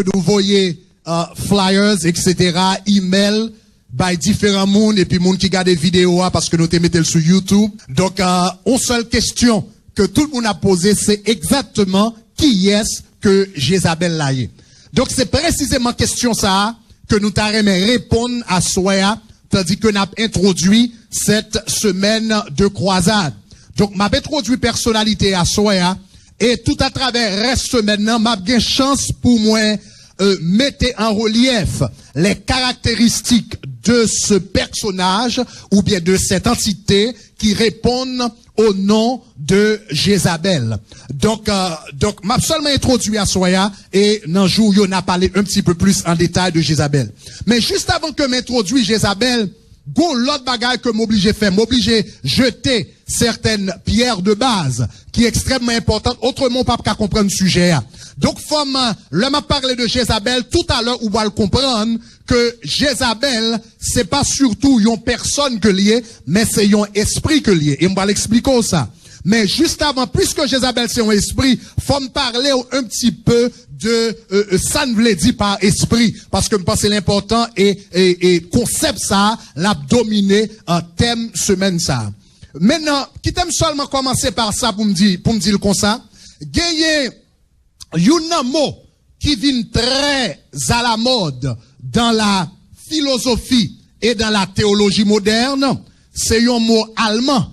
que nous voyons flyers, etc., email, by différents mondes, et puis monde qui regarde des vidéos, parce que nous te mettons sur YouTube. Donc, une seule question que tout le monde a posée, c'est exactement qui est-ce que Jézabel l'a eu. Donc, c'est précisément question ça que nous t'arrêtons répondre à Soya, tandis que nous avons introduit cette semaine de croisade. Donc, m'a introduit personnalité à Soya, et tout à travers reste maintenant, m'a bien chance pour moi mettre en relief les caractéristiques de ce personnage ou bien de cette entité qui répondent au nom de Jézabel. Donc m'a seulement introduit à Soya et dans le jour où on a parlé un petit peu plus en détail de Jézabel. Mais juste avant que m'introduise Jézabel, go l'autre bagaille que m'oblige faire, m'oblige jeter certaines pierres de base qui est extrêmement importante, autrement pas qu'à comprendre le sujet. Donc, l'homme a parlé de Jézabel tout à l'heure, où va le comprendre que Jézabel, c'est pas surtout une personne que lié, mais c'est un esprit que lié. Et on va l'expliquer ça. Mais juste avant, puisque Jézabel c'est un esprit, faut me parler un petit peu de ça ne veut dire par esprit, parce que je pense que l'important et concept ça, l'abdominer en thème semaine ça. Maintenant, qui t'aime seulement commencer par ça pour me dire comme ça, gagner un mot qui vient très à la mode dans la philosophie et dans la théologie moderne, c'est un mot allemand,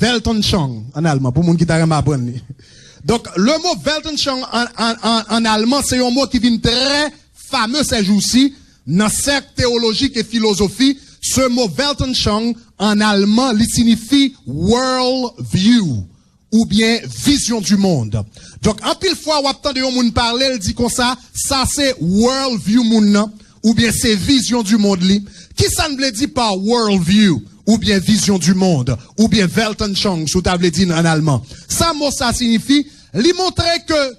Weltanschauung en allemand, pour monde qui t'a apprendre. Donc, le mot Weltanschauung en allemand, c'est un mot qui vient très fameux ces jours-ci, dans cercle théologique et philosophie. Ce mot Weltanschauung en allemand, il signifie world view, ou bien vision du monde. Donc, en pile fois, ou attendez un monde parler, il dit comme ça c'est world view monde, ou bien c'est vision du monde li. Qui ça ne veut dire par world view, ou bien vision du monde, ou bien Weltanschauung, sous table dit en allemand. Ça mot ça signifie, lui montrer que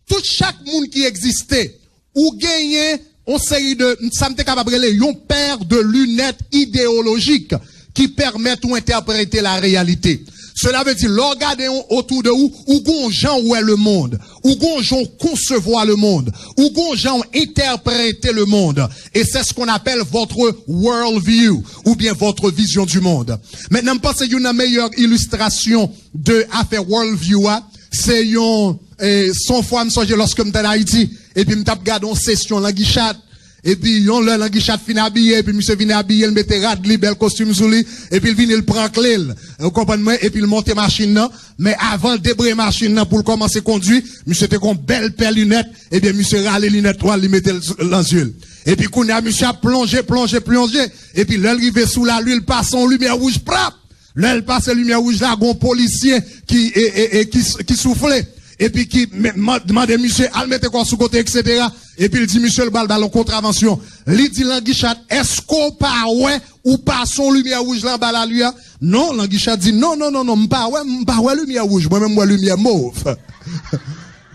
tout chaque monde qui existait, ou gagné, on série de, ça me capable de un paire de lunettes idéologiques qui permettent d'interpréter la réalité. Cela veut dire, regardez autour de vous, où gon gens où est le monde, où gon gens concevoir le monde, où gon gens interpréter le monde. Et c'est ce qu'on appelle votre world view, ou bien votre vision du monde. Maintenant, je pense que une meilleure illustration de affaire world view, c'est son fois, je lorsque j'étais en Haïti, et puis je regardé une session languichat. Et puis, on le languichat fin habillé, et puis monsieur vient habillé, il mettait radli, bel costume sous lui, et puis il vient, il prend clé, vous comprenez, et puis il monte machine là, mais avant de débrayer machine là, pour commencer à conduire, monsieur était con belle paire lunettes, et bien monsieur râle les lunettes, il mettait dans yeux. Et puis, qu'on a monsieur a plongé, et puis l'arrivé sous la lune, il passe en lumière rouge, prap! Là, il passe en lumière rouge là, un policier qui soufflait. Et puis qui demande monsieur, al mette quoi sous côté, etc. Et puis il dit, monsieur le bal en contravention. Il dit Languichat, est-ce qu'on pas ouais, ou pas son lumière rouge là, bas la lui? Non, Languichat dit, non, m'pas ouais lumière rouge, moi-même, moi lumière mauve.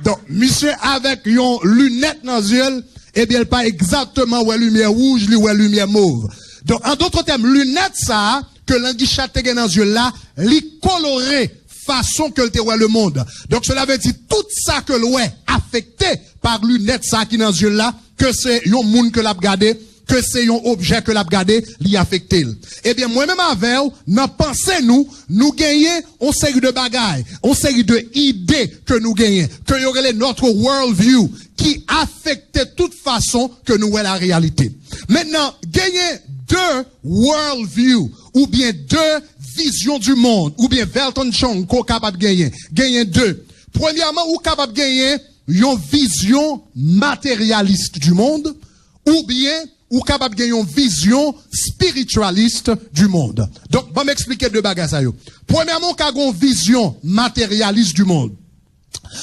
Donc, monsieur avec yon lunette dans les yeux, eh bien, pas exactement ouais lumière rouge, lui ouais lumière mauve. Donc, en d'autres termes, lunette ça, que Languichat te dans les yeux là, li coloré, façon que le voit le monde. Donc cela veut dire tout ça que l'ouest affecté par lunettes ça qui dans yeux là, que c'est un monde que l'a regardé, que c'est un objet que l'a regardé, l'y affecté. Eh bien moi-même avec nous pensez nous gagnons une série de bagailles, une série de idées que nous gagnons, que y aurait notre world view qui affectait toute façon que nous voyons la réalité. Maintenant, gagner deux world view ou bien deux vision du monde, ou bien Weltanschauung qu'on capable de gagner. Gagner deux. Premièrement, ou capable de gagner une vision matérialiste du monde, ou bien ou capable de gagner une vision spiritualiste du monde. Donc, je vais m'expliquer deux bagages à yo. Premièrement, on a une vision matérialiste du monde.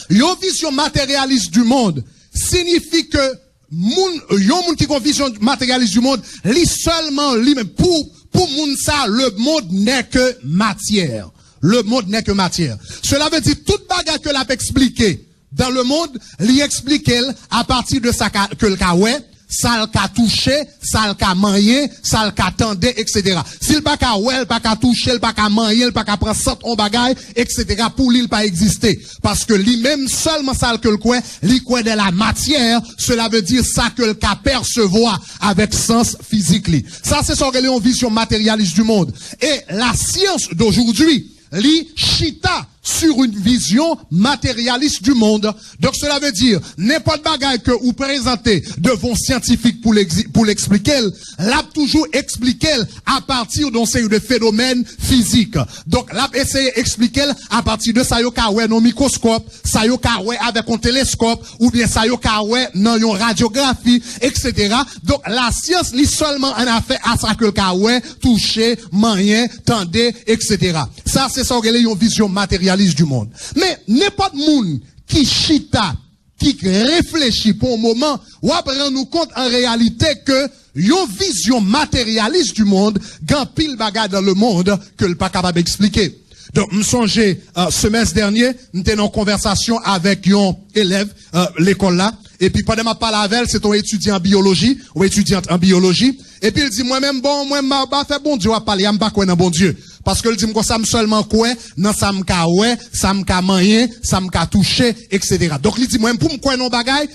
Une vision matérialiste du monde signifie que yon moun qui a une vision matérialiste du monde, li seulement li même pour moun ça, le monde n'est que matière. Le monde n'est que matière. Cela veut dire toute bagarre que l'a expliqué dans le monde, li explique à partir de ça que le kawè, ça le ka toucher, ça le ka manger, ça le ka tendre, etc. S'il pas ka ouais, pas ka toucher, pas ka manger, pas ka prendre ça on bagaille, etc. pour lui pas exister. Parce que lui-même seulement ça que le quoi, lui quoi de la matière, cela veut dire ça que le ka percevoir avec sens physique. Ça c'est son une vision matérialiste du monde. Et la science d'aujourd'hui, li chita sur une vision matérialiste du monde. Donc cela veut dire, n'importe bagaille que vous présentez devant scientifique pour l'expliquer, l'a toujours expliqué à partir d'un série de phénomènes physiques. Donc l'a essayé d'expliquer à partir de ça yo ka ouais non microscope, ça yo ka ouais avec un télescope, ou bien ça yo ka ouais non yon radiographie, etc. Donc la science li seulement en a fait à ça que le ka ouais, toucher, manger, tendre, etc. Ça c'est ça une vision matérialiste du monde. Mais n'importe monde qui chita, qui réfléchit pour un moment, ou après nous compte en réalité que une vision matérialiste du monde, grand pile bagarre dans le monde que le pas capable d'expliquer. Donc, me songeais, semestre dernier, j'étais en conversation avec un élève, l'école là, et puis pendant ma parole avec elle, c'est un étudiant en biologie, ou étudiante en biologie, et puis il dit, moi-même, bon, moi, m'a fait bon Dieu à parler, m'a pas quoi dans bon Dieu. Parce que il dit, moi, ça me seulement quoi, non, ça me ka ouais, ça me ka manger, ça me ka toucher, etc. Donc, il dit, moi, pour me quoi non bagaille,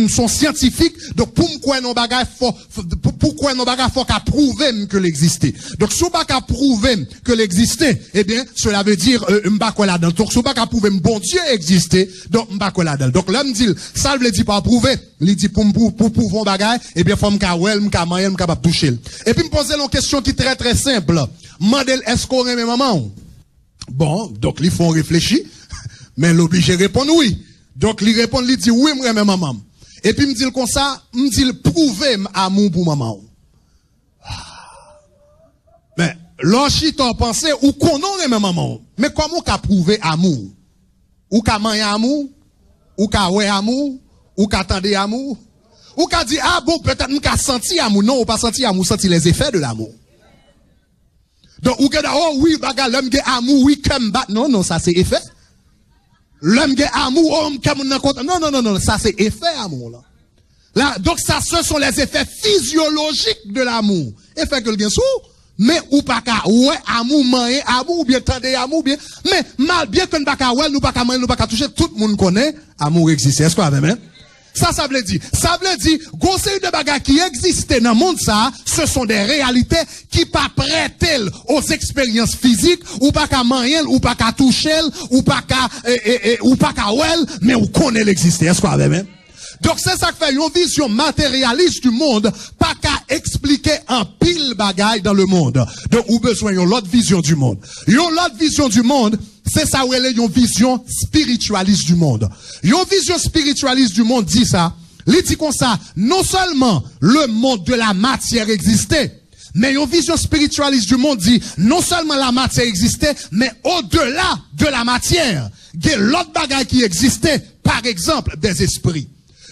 sont scientifiques, donc pour me quoi non bagaille, pourquoi non bagaille, faut qu'à prouver que l'existait. Donc, si on pas qu'à prouver que l'existait, eh bien, cela veut dire, m'ba quoi là-dedans. Donc, si on pas qu'à prouver, bon Dieu existait, donc m'ba quoi là-dedans. Donc, l'homme dit, ça veut dire pas prouver, il dit, pour prouver bagaille, eh bien, faut m'ka ouais, m'ka manger, m'ka pas toucher. Et puis, me poser une question qui est très, très simple. Mandel, est-ce qu'on aime maman? Bon, donc, ils font réfléchir, mais l'obligé répond oui. Donc, il répond, il dit oui, moi, maman. Et puis, me dit comme ça, me dit prouver amour pour maman. Mais, l'enchit en pensée, ou qu'on aime maman. Mais comment qu'a prouvé amour? Ou qu'a manger amour? Ou qu'a ouais amour? Ou qu'a attendre amour? Ou qu'a dit, ah bon, peut-être m'qu'a senti amour. Non, ou pas senti amour, senti les effets de l'amour. Donc, ou que oh oui, baga, l'homme qui amour, oui, comme bat. Non, non, ça c'est effet. L'homme qui amour, oh, comme non, ça c'est effet amour, là. Là, donc ça, ce sont les effets physiologiques de l'amour. Effet que le gain sous, mais ou pas qu'à, ouais, amour, manger, amour, ou bien tendre amour, bien. Mais, mal, bien que nous pas qu'à, ouais, nous pas qu'à manger, nous pas qu'à toucher, tout le monde connaît, amour existe. Est-ce qu'on a même, hein? Ça veut dire, gros série de bagages qui existent dans le monde ça, ce sont des réalités qui pas prêtent aux expériences physiques, ou pas qu'à manger, ou pas qu'à toucher, ou pas qu'à well, mais on connaît l'existence. Est-ce qu'on a même? Donc c'est ça qui fait une vision matérialiste du monde, pas qu'à expliquer un pile bagaille dans le monde. Donc ou besoin d'une autre vision du monde. Une autre vision du monde, c'est ça où elle est une vision spiritualiste du monde. Une vision spiritualiste du monde dit ça, il dit comme ça, non seulement le monde de la matière existait, mais une vision spiritualiste du monde dit, non seulement la matière existait, mais au-delà de la matière, il y a l'autre bagaille qui existait, par exemple, des esprits.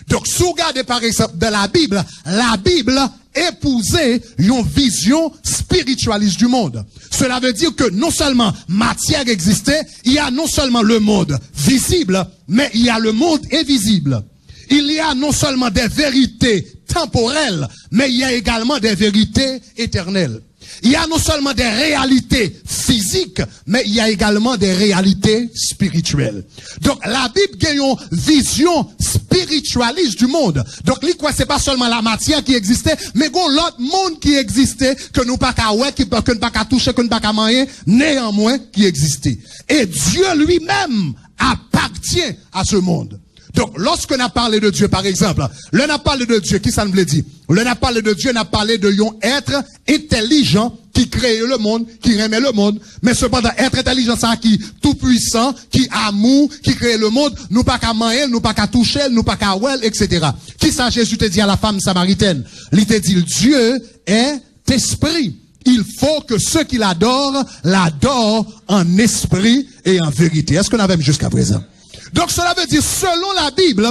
Donc, si vous regardez par exemple de la Bible épousait une vision spiritualiste du monde. Cela veut dire que non seulement matière existait, il y a non seulement le monde visible, mais il y a le monde invisible. Il y a non seulement des vérités temporelles, mais il y a également des vérités éternelles. Il y a non seulement des réalités physiques, mais il y a également des réalités spirituelles. Donc, la Bible a une vision spiritualiste du monde. Donc, c'est pas seulement la matière qui existait, mais l'autre monde qui existait, que nous pas qu'à ouais, que nous pas qu'à toucher, que nous pas qu'à manger, néanmoins qui existait. Et Dieu lui-même appartient à ce monde. Donc, lorsqu'on a parlé de Dieu, par exemple, l'on a parlé de Dieu, qui ça nous veut dire? L'on a parlé de Dieu, on a parlé de un être intelligent qui crée le monde, qui remet le monde, mais cependant, être intelligent, ça, qui tout puissant, qui amour, qui crée le monde, nous pas qu'à manger, nous pas qu'à toucher, nous pas qu'à well, etc. Qui ça, Jésus te dit à la femme samaritaine? Il te dit, Dieu est esprit. Il faut que ceux qui l'adorent en esprit et en vérité. Est-ce qu'on avait jusqu'à présent? Donc cela veut dire, selon la Bible,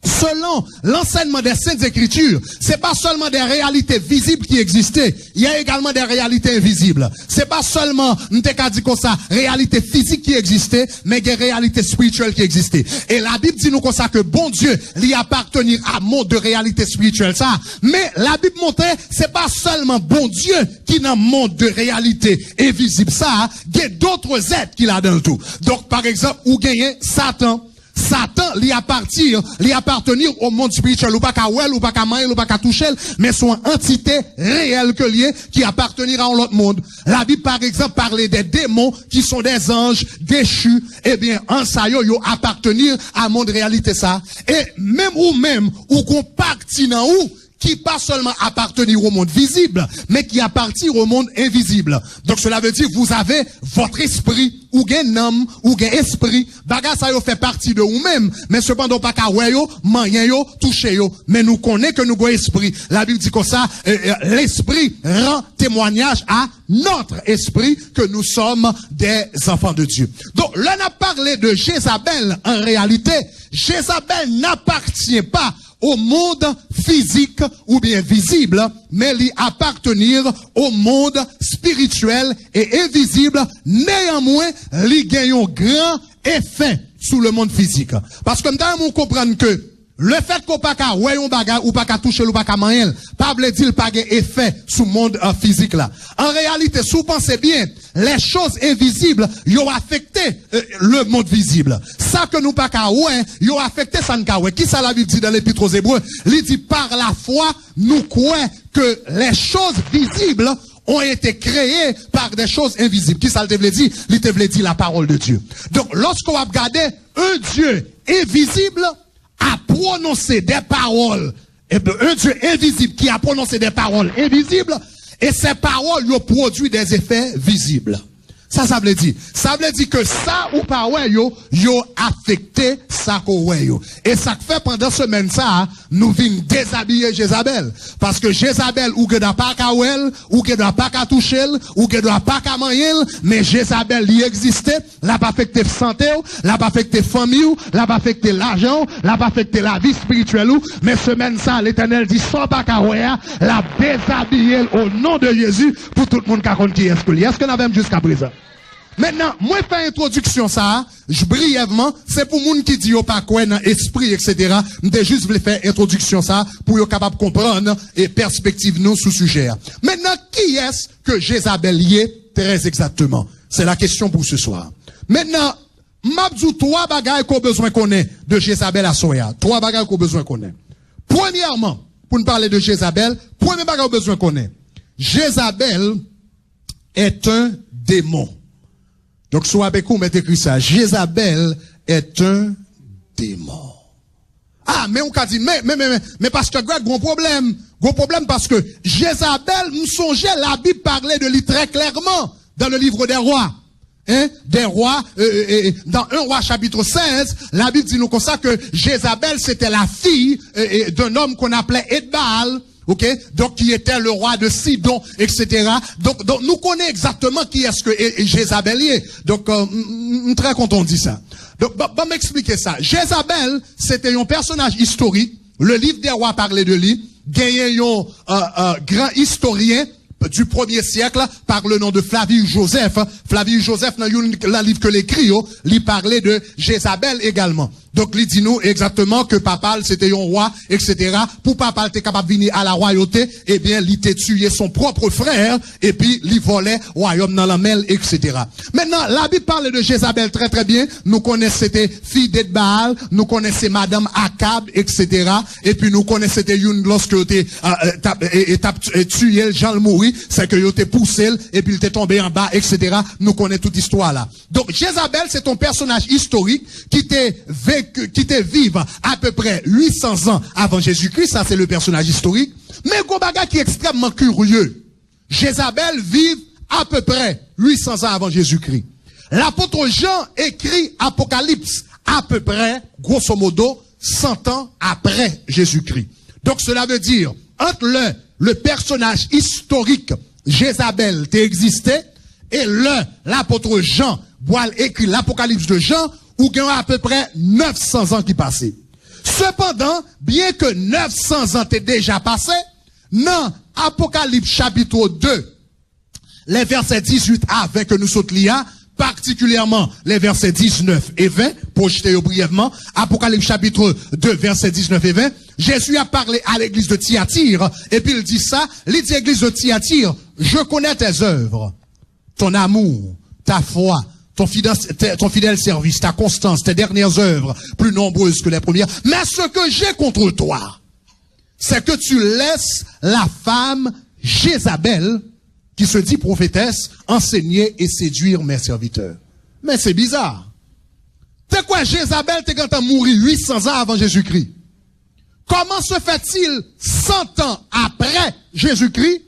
selon l'enseignement des Saintes Écritures, c'est pas seulement des réalités visibles qui existaient, il y a également des réalités invisibles. C'est pas seulement, n't'es dit comme ça, réalité physique qui existait, mais des réalités spirituelles qui existaient. Et la Bible dit nous comme ça que bon Dieu lui appartenir à un monde de réalité spirituelle, ça. Mais la Bible montre, c'est pas seulement bon Dieu qui n'a un monde de réalité invisible, ça. Il y a d'autres êtres qui l'a dans le tout. Donc, par exemple, ou gagne Satan. Satan lui appartenir au monde spirituel, ou pas qu'à ou pas qu'à manger, ou pas qu'à toucher, mais sont entité réelle que lié qui appartenira à l'autre monde. La Bible, par exemple, parlait des démons qui sont des anges déchus. Eh bien, en ça, yo appartenir à un monde réalité ça. Et même, ou qu'on partit dans où, qui pas seulement appartenir au monde visible, mais qui appartient au monde invisible. Donc cela veut dire vous avez votre esprit, ou gen âme, ou gen esprit, baga ça yo fait partie de vous-même, mais cependant pas ka wè yo, manyen yo, touche yo, mais nous connaît que nous avons esprit. La Bible dit comme ça, l'esprit rend témoignage à notre esprit que nous sommes des enfants de Dieu. Donc là on a parlé de Jézabel, en réalité, Jézabel n'appartient pas au monde physique ou bien visible, mais lui appartenir au monde spirituel et invisible. Néanmoins, lui gagne un grand effet sur le monde physique. Parce que nous comprenons que le fait qu'on pas qu'à ouais un bagage ou pas qu'à toucher ou pas qu'à manger, pas veut dire pas effet sur le monde physique là. En réalité, si vous pensez bien, les choses invisibles, ont affecté le monde visible. Ça que nous pas qu'à ouais, ont affecté ça n'ka ouais. Qui ça la Bible dit dans l'Épître aux Hébreux? Il dit par la foi, nous croyons que les choses visibles ont été créées par des choses invisibles. Qui ça te veut dire? Il te veut dire la parole de Dieu. Donc, lorsqu'on va regarder un Dieu invisible, a prononcé des paroles, et bien, un Dieu invisible qui a prononcé des paroles invisibles, et ces paroles ont produit des effets visibles. Ça veut dire. Ça veut dire que ça ou pas ouais yo affecté ça ko ouais yo. Et ça fait pendant semaine ça, nous vîmes déshabiller Jézabel. Parce que Jézabel ou que doit pas ka well, ou que doit pas ka toucher, ou que doit pas ka manger, mais Jézabel y existait, l'a pas affecté santé, l'a pas affecté famille, l'a pas affecté l'argent, l'a pas affecté la vie spirituelle ou, mais semaine ça, l'Éternel dit sans pas ka ouais, l'a déshabiller au nom de Jésus pour tout le monde qui connaît qui est-ce que lui. Est-ce que nous avons jusqu'à présent? Maintenant, moi, faire introduction ça, brièvement, c'est pour moun qui dit yo pas quoi dans esprit, etc. M'te juste voulu faire introduction ça, pour yo capable comprendre et perspective nous sous sujet. Maintenant, qui est-ce que Jézabel y est très exactement? C'est la question pour ce soir. Maintenant, m'abdou trois bagailles qu'on besoin qu'on ait de Jézabel à Soya. Trois bagailles qu'on besoin qu'on ait. Premièrement, pour nous parler de Jézabel, premier bagaille qu'on besoin qu'on ait. Jézabel est un démon. Donc, soit avec vous, mettez écrit ça. Jézabel est un démon. Ah, mais on a dit, mais parce que, gros problème parce que Jézabel, nous songeait, la Bible parlait de lui très clairement dans le livre des rois. Hein, des rois, dans 1 roi chapitre 16, la Bible dit nous comme ça que Jézabel, c'était la fille d'un homme qu'on appelait Edbaal. Ok, donc qui était le roi de Sidon, etc. Donc nous connaissons exactement qui est-ce que Jézabel est. Donc très content de dire ça. Donc bon m'expliquer ça. Jézabel, c'était un personnage historique. Le livre des rois parlait de lui. Gagné un grand historien du 1er siècle par le nom de Flavius Joseph. Flavius Joseph dans le livre que l'écrit, il parlait de Jézabel également. Donc, il dit nous exactement que Papal, c'était un roi, etc. Pour Papal, était capable de venir à la royauté, eh bien, il était tué son propre frère, et puis, il volait royaume dans la mêle, etc. Maintenant, la Bible parle de Jézabel très très bien. Nous connaissons, c'était fille d'Edbaal, nous connaissons Madame Akab, etc. Et puis, nous connaissons, c'était une, lorsque tu tué Jean le Mouri, c'est que il était poussé, et puis il était tombé en bas, etc. Nous connaissons toute histoire là. Donc, Jézabel, c'est un personnage historique qui était vivre à peu près 800 ans avant Jésus-Christ, ça c'est le personnage historique. Mais Gobaga qui est extrêmement curieux. Jézabel vit à peu près 800 ans avant Jésus-Christ. L'apôtre Jean écrit Apocalypse à peu près, grosso modo, 100 ans après Jésus-Christ. Donc cela veut dire, entre le personnage historique Jézabel existait et l'apôtre Jean écrit l'Apocalypse de Jean, ou qu'il y a à peu près 900 ans qui passaient. Cependant, bien que 900 ans t'aient déjà passé, dans Apocalypse chapitre 2, les versets 18 à 20 que nous sautons là, particulièrement les versets 19 et 20, projetés brièvement, Apocalypse chapitre 2, versets 19 et 20, Jésus a parlé à l'église de Thyatire, et puis il dit ça, il dit église de Thyatire, je connais tes œuvres, ton amour, ta foi, ton fidèle service, ta constance, tes dernières œuvres, plus nombreuses que les premières, mais ce que j'ai contre toi, c'est que tu laisses la femme Jézabel, qui se dit prophétesse, enseigner et séduire mes serviteurs. Mais c'est bizarre. C'est quoi Jézabel, t'es quand t'as mouru 800 ans avant Jésus-Christ? Comment se fait-il 100 ans après Jésus-Christ,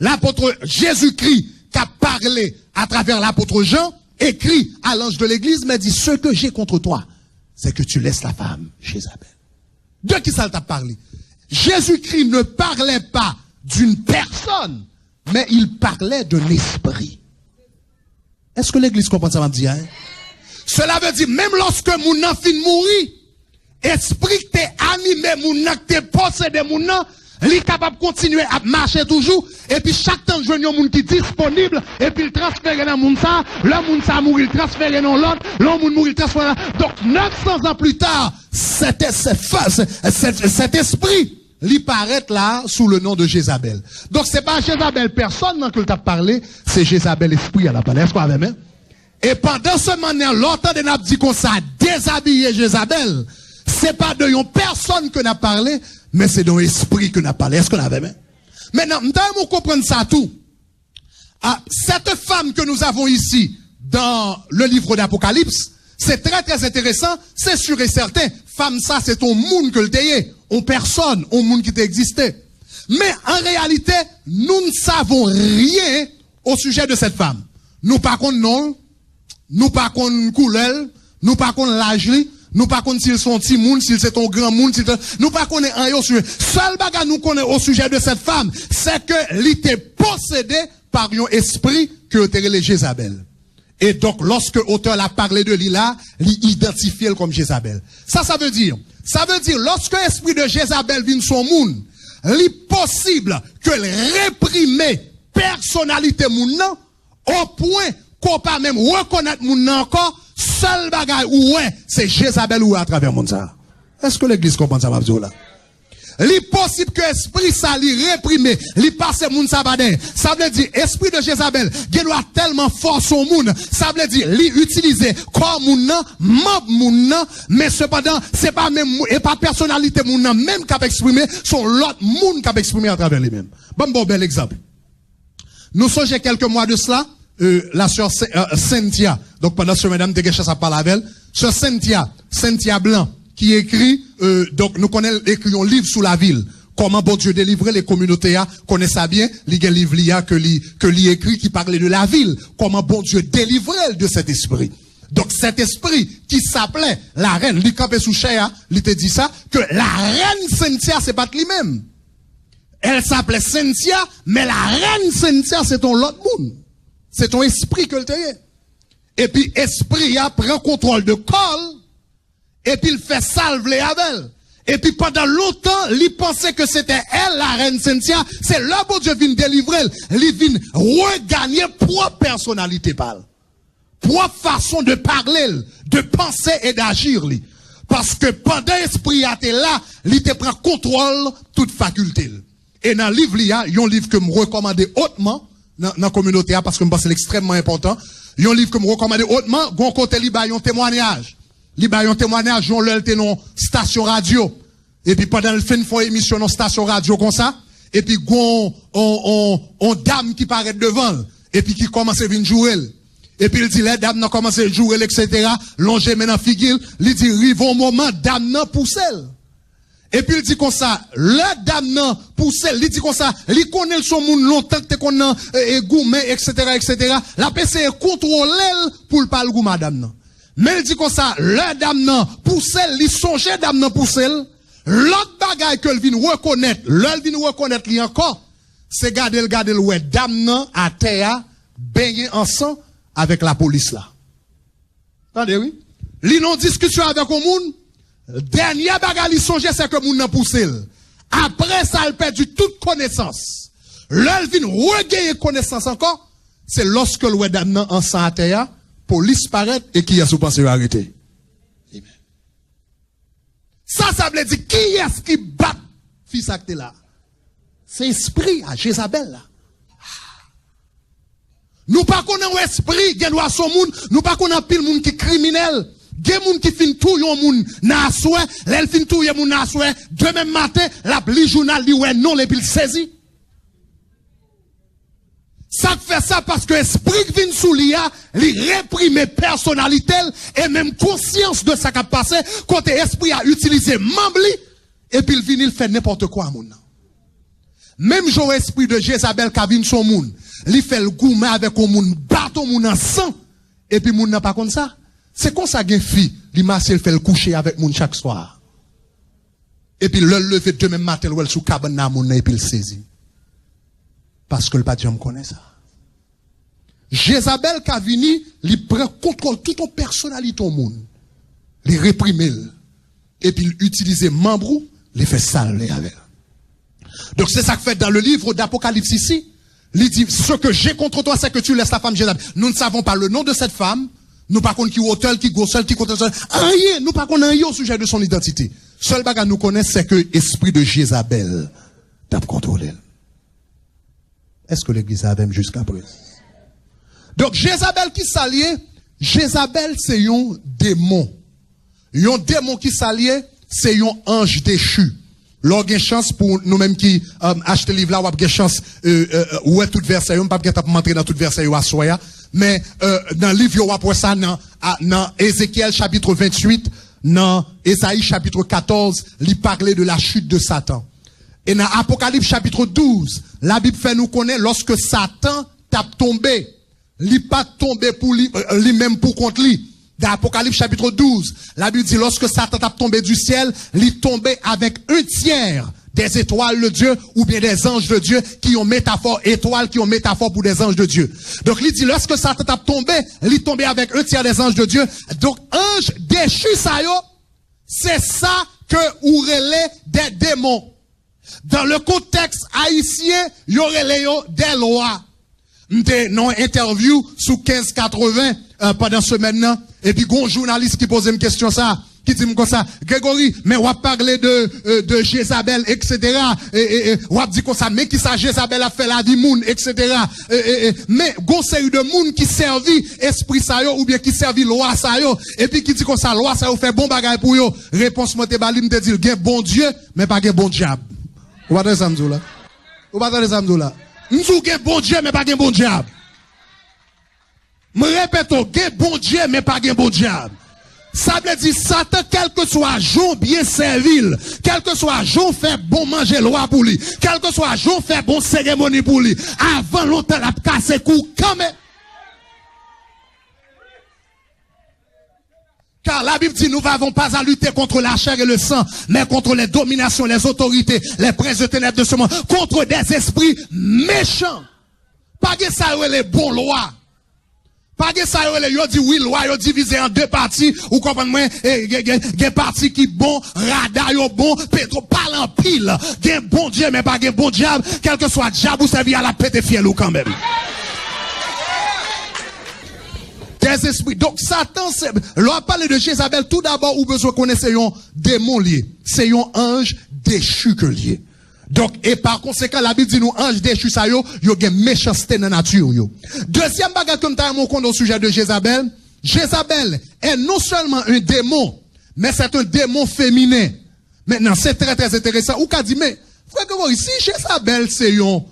l'apôtre Jésus-Christ qui a parlé à travers l'apôtre Jean, écrit à l'ange de l'église, mais dit, ce que j'ai contre toi, c'est que tu laisses la femme Jézabel. De qui ça t'a parlé? Jésus-Christ ne parlait pas d'une personne, mais il parlait d'un esprit. Est-ce que l'église comprend ça, va me dire? Hein? Cela veut dire, même lorsque mon enfant fin mourir, esprit qui t'est animé, mon enfant qui t'est possédé, mon enfant, il est capable de continuer à marcher toujours, et puis chaque temps, je vois un monde qui est disponible, et puis il transfère dans le monde ça, le monde ça mourit, il transfère dans l'autre, l'autre monde mourit, il transfère dans. Donc, 900 ans plus tard, cet esprit, il paraît là sous le nom de Jézabel. Donc c'est pas Jézabel personne que tu as parlé, c'est Jézabel esprit à la palais. Est-ce qu'on avait même? Et pendant ce moment, longtemps de n'a dit qu'on s'est déshabillé Jézabel, c'est pas de yon personne que n'a parlé, mais c'est d'un esprit que n'a parlé. Est-ce qu'on avait même? Maintenant, nous comprenons ça tout. Cette femme que nous avons ici dans le livre d'Apocalypse, c'est très très intéressant, c'est sûr et certain. Femme ça, c'est ton monde que le t'ayez. On personne, on monde qui t'existait. Mais en réalité, nous ne savons rien au sujet de cette femme. Nous pas qu'on nom, nous pas qu'on couleur, nous pas qu'on l'âge, nous pas qu'on s'ils sont petits monde, s'ils c'est un grand monde, nous pas qu'on est un au sujet. Seul bagage nous connaît au sujet de cette femme, c'est que elle était possédée par un esprit que était Jézabel. Et donc, lorsque l'auteur a parlé de Lila, il identifie comme Jézabel. Ça veut dire, lorsque l'esprit de Jézabel vient son monde, il est possible que réprime personnalité moun nan, au point qu'on pas même reconnaître moun nan encore, seul bagay ou ouais, c'est Jézabel ou à travers moun ça. Est-ce que l'église comprend ça, m'abdou là? Li possible que esprit ça li réprimer, li passe moun sabadin. Ça veut dire esprit de Jézabel, qui doit tellement fort son moun, ça veut dire li utiliser corps moun nan, membre moun nan, mais cependant, c'est pas même et pas personnalité moun nan même qui a exprimé, son l'autre moun qui a exprimé à travers lui-même. Bon bel exemple. Nous songez quelques mois de cela, la sœur Cynthia, donc pendant ce madame de Guécha ça parle avec elle, sœur Cynthia Blanc, qui écrit, donc nous connaissons écrit un livre sous la ville. Comment bon Dieu délivrer les communautés, connaît ça bien, il y a un livre que lui écrit qui parlait de la ville. Comment bon Dieu délivrer de cet esprit. Donc cet esprit qui s'appelait la reine, lui campait sous chair, lui te dit ça, que la reine Cynthia c'est pas lui-même. Elle s'appelait Cynthia, mais la reine Cynthia c'est ton l'autre monde. C'est ton esprit que le t'ayait. Et puis esprit a prend contrôle de corps. Et puis il fait salve les Abel. Et puis pendant longtemps, il pensait que c'était elle, la reine Cynthia. C'est là où Dieu vient délivrer. Il vient regagner propre personnalité par propre façon de parler, de penser et d'agir. Parce que pendant l'esprit était là, il te prend contrôle toute faculté. Et dans le livre, il y a un livre que je recommande hautement dans la communauté, parce que je pense que c'est extrêmement important. Il y a un livre que je recommande hautement, gon côté il y a un témoignage. Il y a un témoignage, on l'a dans station radio. Et puis pendant le fin de émission dans station radio comme ça, et puis on dame qui paraît devant, et puis qui commence à venir jouer. Et puis il dit, les dames n'ont commencé à jouer, etc. Longer maintenant figure, il dit, rive au moment, dame n'a poussé. Et puis il dit comme ça, le dame n'a poussé, il dit comme ça, il connaît son monde longtemps que qu'on a gourmet, etc., etc. La PC est contrôlée pour le parler gourmet madame n'a. Mais il dit comme ça, le dame n'a poussé, il songeait dame n'a poussé. L'autre bagaille que vient reconnaître, lui encore, c'est garder le ouais, dame n'a à terre, baigné en sang avec la police là. Attendez, oui. Li non discussion avec le monde, Dernier bagage li songe c'est que moun nan pousse. Après ça elle perdu toute connaissance. L'elle vient regagner connaissance encore, c'est lorsque le wedam en sang à terre, police paraît et qui est sous pensé arrêter. Ça veut dire qui est-ce qui bat fils acte là? C'est esprit à Jézabel là. Nous pas connaissons esprit, gen doit son moun, nous pas connaissons pile moun qui criminel. Gen moun qui fin tout yon moun na soué, l'el fin tout yon moun na soué, demain matin, la li journal li ouais non les pile saisi. Ça fait ça parce que esprit qui vient sous l'IA, li réprime personnalité et même conscience de ça qui a passé, quand esprit a utilisé membli, et puis il vient il fait n'importe quoi moun. Même genre esprit de Jézabel qui vient son moun, li fait le gourmet avec un moun, bateau moun en sang, et puis moun n'a pas comme ça. C'est comme ça gen fille, li masse fait le coucher avec moun chaque soir. Et puis le lever demain matin, ou sous cabane na moun et puis il saisit. Parce que le pas me connaît ça. Jézabel qui vini, il prend contrôle toute ton personnalité au monde. Il réprime. Et puis il utilise membre, il fait saler avec. Donc c'est ça que fait dans le livre d'Apocalypse ici. Il dit, ce que j'ai contre toi, c'est que tu laisses la femme Jézabel. Nous ne savons pas le nom de cette femme. Nous pas connaissons qui hôtel, qui gossel, qui contre rien. Nous pas connaissons rien au sujet de son identité. Seul bagage nous connaît, c'est que l'esprit de Jézabel t'a contrôlé. Est-ce que l'église a même jusqu'à présent? Donc, Jézabel qui s'allie, Jézabel c'est un démon. Un démon qui s'allie, c'est un ange déchu. L'on a chance pour nous-mêmes qui acheter le livre là, ou a chance, ouais, tout verset, on pas capable de montrer dans tout verset, à soya. Mais, dans le livre, après ça, dans Ézéchiel chapitre 28, dans Ésaïe chapitre 14, il parlait de la chute de Satan. Et dans Apocalypse chapitre 12, la Bible fait nous connaître lorsque Satan tape tombé, il pas tombé pour lui-même pour contre lui. Dans Apocalypse chapitre 12, la Bible dit lorsque Satan tape tombé du ciel, il tombait avec un tiers des étoiles de Dieu ou bien des anges de Dieu qui ont métaphore étoiles, qui ont métaphore pour des anges de Dieu. Donc il dit lorsque Satan tape tombé, il tombait avec un tiers des anges de Dieu. Donc ange déchu ça yo, c'est ça que ou relais des démons. Dans le contexte haïtien, il y aurait des lois. M'te non interview sous 1580 pendant ce maintenant et puis gon journaliste qui pose une question ça qui dit comme ça Grégory mais on parler de Jézabel etc. et on dit comme ça mais qui ça Jézabel a fait la vie moun etc. mais gon série de moun qui servi esprit ça yo ou bien qui servi loi ça yo et puis qui dit comme ça loi ça yo fait bon bagay pour yo réponse moi te bali m'te dit gen bon Dieu mais pas gen bon diable. Ou pas de samedi là. Ou pas de samedi là. M'sou gen bon Dieu mais pas gen bon diable. Me répète, gen bon Dieu mais pas gen bon diable. Ça veut dire Satan quel que soit Jean bien servile, quel que soit Jean fait bon manger loi pour lui, quel que soit Jean fait bon cérémonie pour lui, avant longtemps la casse cou quand même. Car la Bible dit, nous n'avons pas à lutter contre la chair et le sang, mais contre les dominations, les autorités, les princes de ténèbres de ce monde, contre des esprits méchants. Pas que ça les bons lois. Pas que ça yo dit oui loi yo divisé en deux parties ou comprenez moi gen parti qui bon radar yo bon Pedro parle en pile gen bon Dieu mais pas gen bon diable quel que soit diable ou servi à la pété fiel ou quand même. Des esprits. Donc Satan, l'on parle de Jézabel, tout d'abord, ou besoin connaître c'est un démon lié. C'est un ange déchu que lié. Donc, et par conséquent, la Bible dit nous, ange déchu ça yo gen méchanceté dans la nature yo. Deuxième bagage que nous avons compte au sujet de Jézabel, Jézabel est non seulement un démon, mais c'est un démon féminin. Maintenant, c'est très très intéressant. Ou qu'a dit, mais, frère Grégory, si Jézabel c'est un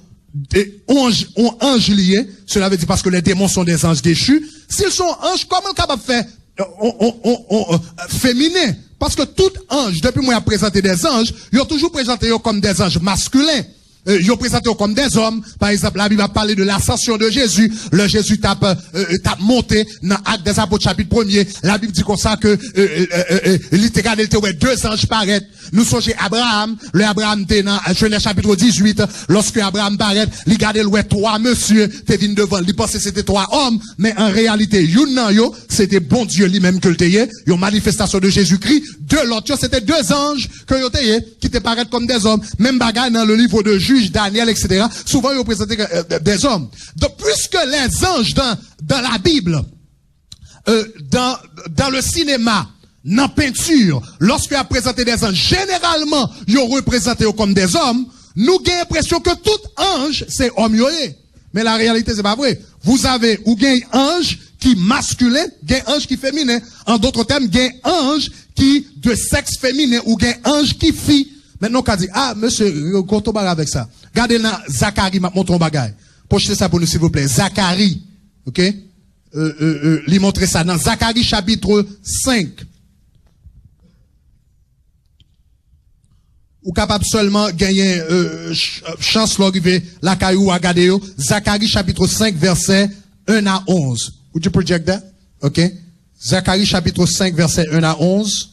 ange lié, cela veut dire parce que les démons sont des anges déchus. S'ils sont anges, comment capable de faire féminin? Parce que tout ange, depuis moi, a présenté des anges, ils ont toujours présenté comme des anges masculins. Ils ont présenté comme des hommes. Par exemple, la Bible a parlé de l'ascension de Jésus. Le Jésus tape monté dans Actes des Apôtres chapitre 1er. La Bible dit comme ça que littéralement, il y a deux anges paraître. Nous songeons Abraham. Le Abraham était dans Genèse chapitre 18. Lorsque Abraham paraît, il regardait le trois monsieur qui viennent devant. Il pensait que c'était trois hommes. Mais en réalité, c'était bon Dieu lui-même que le tayait. Une manifestation de Jésus-Christ. de l'autre. C'était deux anges qui te paraissent comme des hommes. Même bagaille dans le livre de Juges, Daniel, etc. Souvent, ils représentaient des hommes. Donc, puisque les anges dans la Bible, dans le cinéma, dans la peinture, lorsqu'il a présenté des anges, généralement, ils ont représenté comme des hommes. Nous avons l'impression que tout ange, c'est homme yoé. Mais la réalité, c'est pas vrai. Vous avez, ou gain ange qui masculin, gain ange qui féminin. En d'autres termes, gain ange qui de sexe féminin, ou gain ange qui fille. Maintenant, on dit, ah, monsieur, quand on parle avec ça. Regardez là, Zacharie, m'a montré un bagage. Pochez ça pour nous, s'il vous plaît. Zacharie, ok? Lui montrer ça dans Zacharie chapitre 5. Ou capable seulement gagner chance d'arriver la caillou à garder. Zacharie chapitre 5 verset 1 à 11. Would you project that? OK. Zacharie chapitre 5 verset 1 à 11.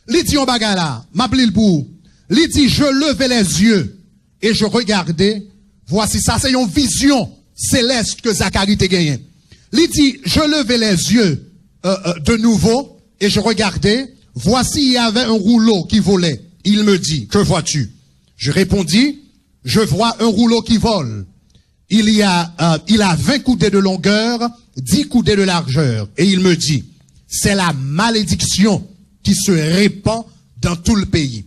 Il dit on bagarre là, m'appelle le pour. Il dit je levais les yeux et je regardais. Voici ça, c'est une vision céleste que Zacharie t'a gagné. Il dit je levais les yeux de nouveau et je regardais. Voici, il y avait un rouleau qui volait. Il me dit, que vois-tu? Je répondis, je vois un rouleau qui vole. Il a 20 coudées de longueur, 10 coudées de largeur. Et il me dit, c'est la malédiction qui se répand dans tout le pays.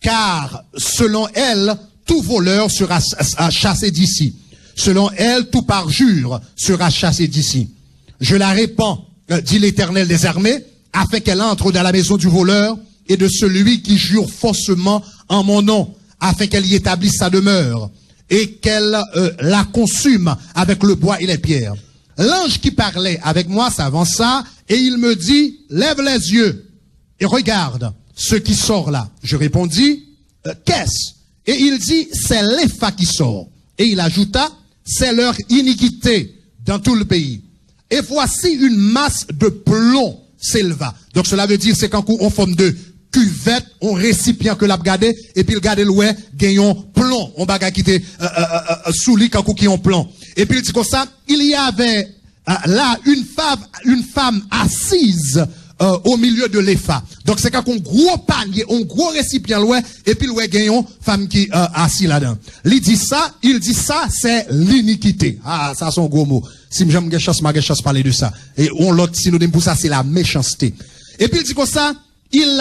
Car, selon elle, tout voleur sera chassé d'ici. Selon elle, tout parjure sera chassé d'ici. Je la répands, dit l'Éternel des armées, afin qu'elle entre dans la maison du voleur et de celui qui jure faussement en mon nom, afin qu'elle y établisse sa demeure et qu'elle la consume avec le bois et les pierres. L'ange qui parlait avec moi s'avança et il me dit, lève les yeux et regarde ce qui sort là. Je répondis, qu'est-ce? Et il dit, c'est l'Épha qui sort. Et il ajouta, c'est leur iniquité dans tout le pays. Et voici une masse de plomb s'éleva. Donc cela veut dire c'est quand on forme de cuvette, on récipient que l'a gardé et puis le garder l'oué gagnons plomb, on baga qui était sous lit quand qui ont plomb. Et puis il dit comme ça, il y avait là une femme assise au milieu de l'Épha. Donc c'est quand on gros panier, on gros récipient l'oué et puis l'oué gagnons femme qui assis là-dedans. Il dit ça, c'est l'iniquité. Ah, ça c'est un gros mot. Si j'aime quelque chose, ma chose parler de ça. Et on l'autre synonyme pour ça, c'est la méchanceté. Et puis il dit comme ça, il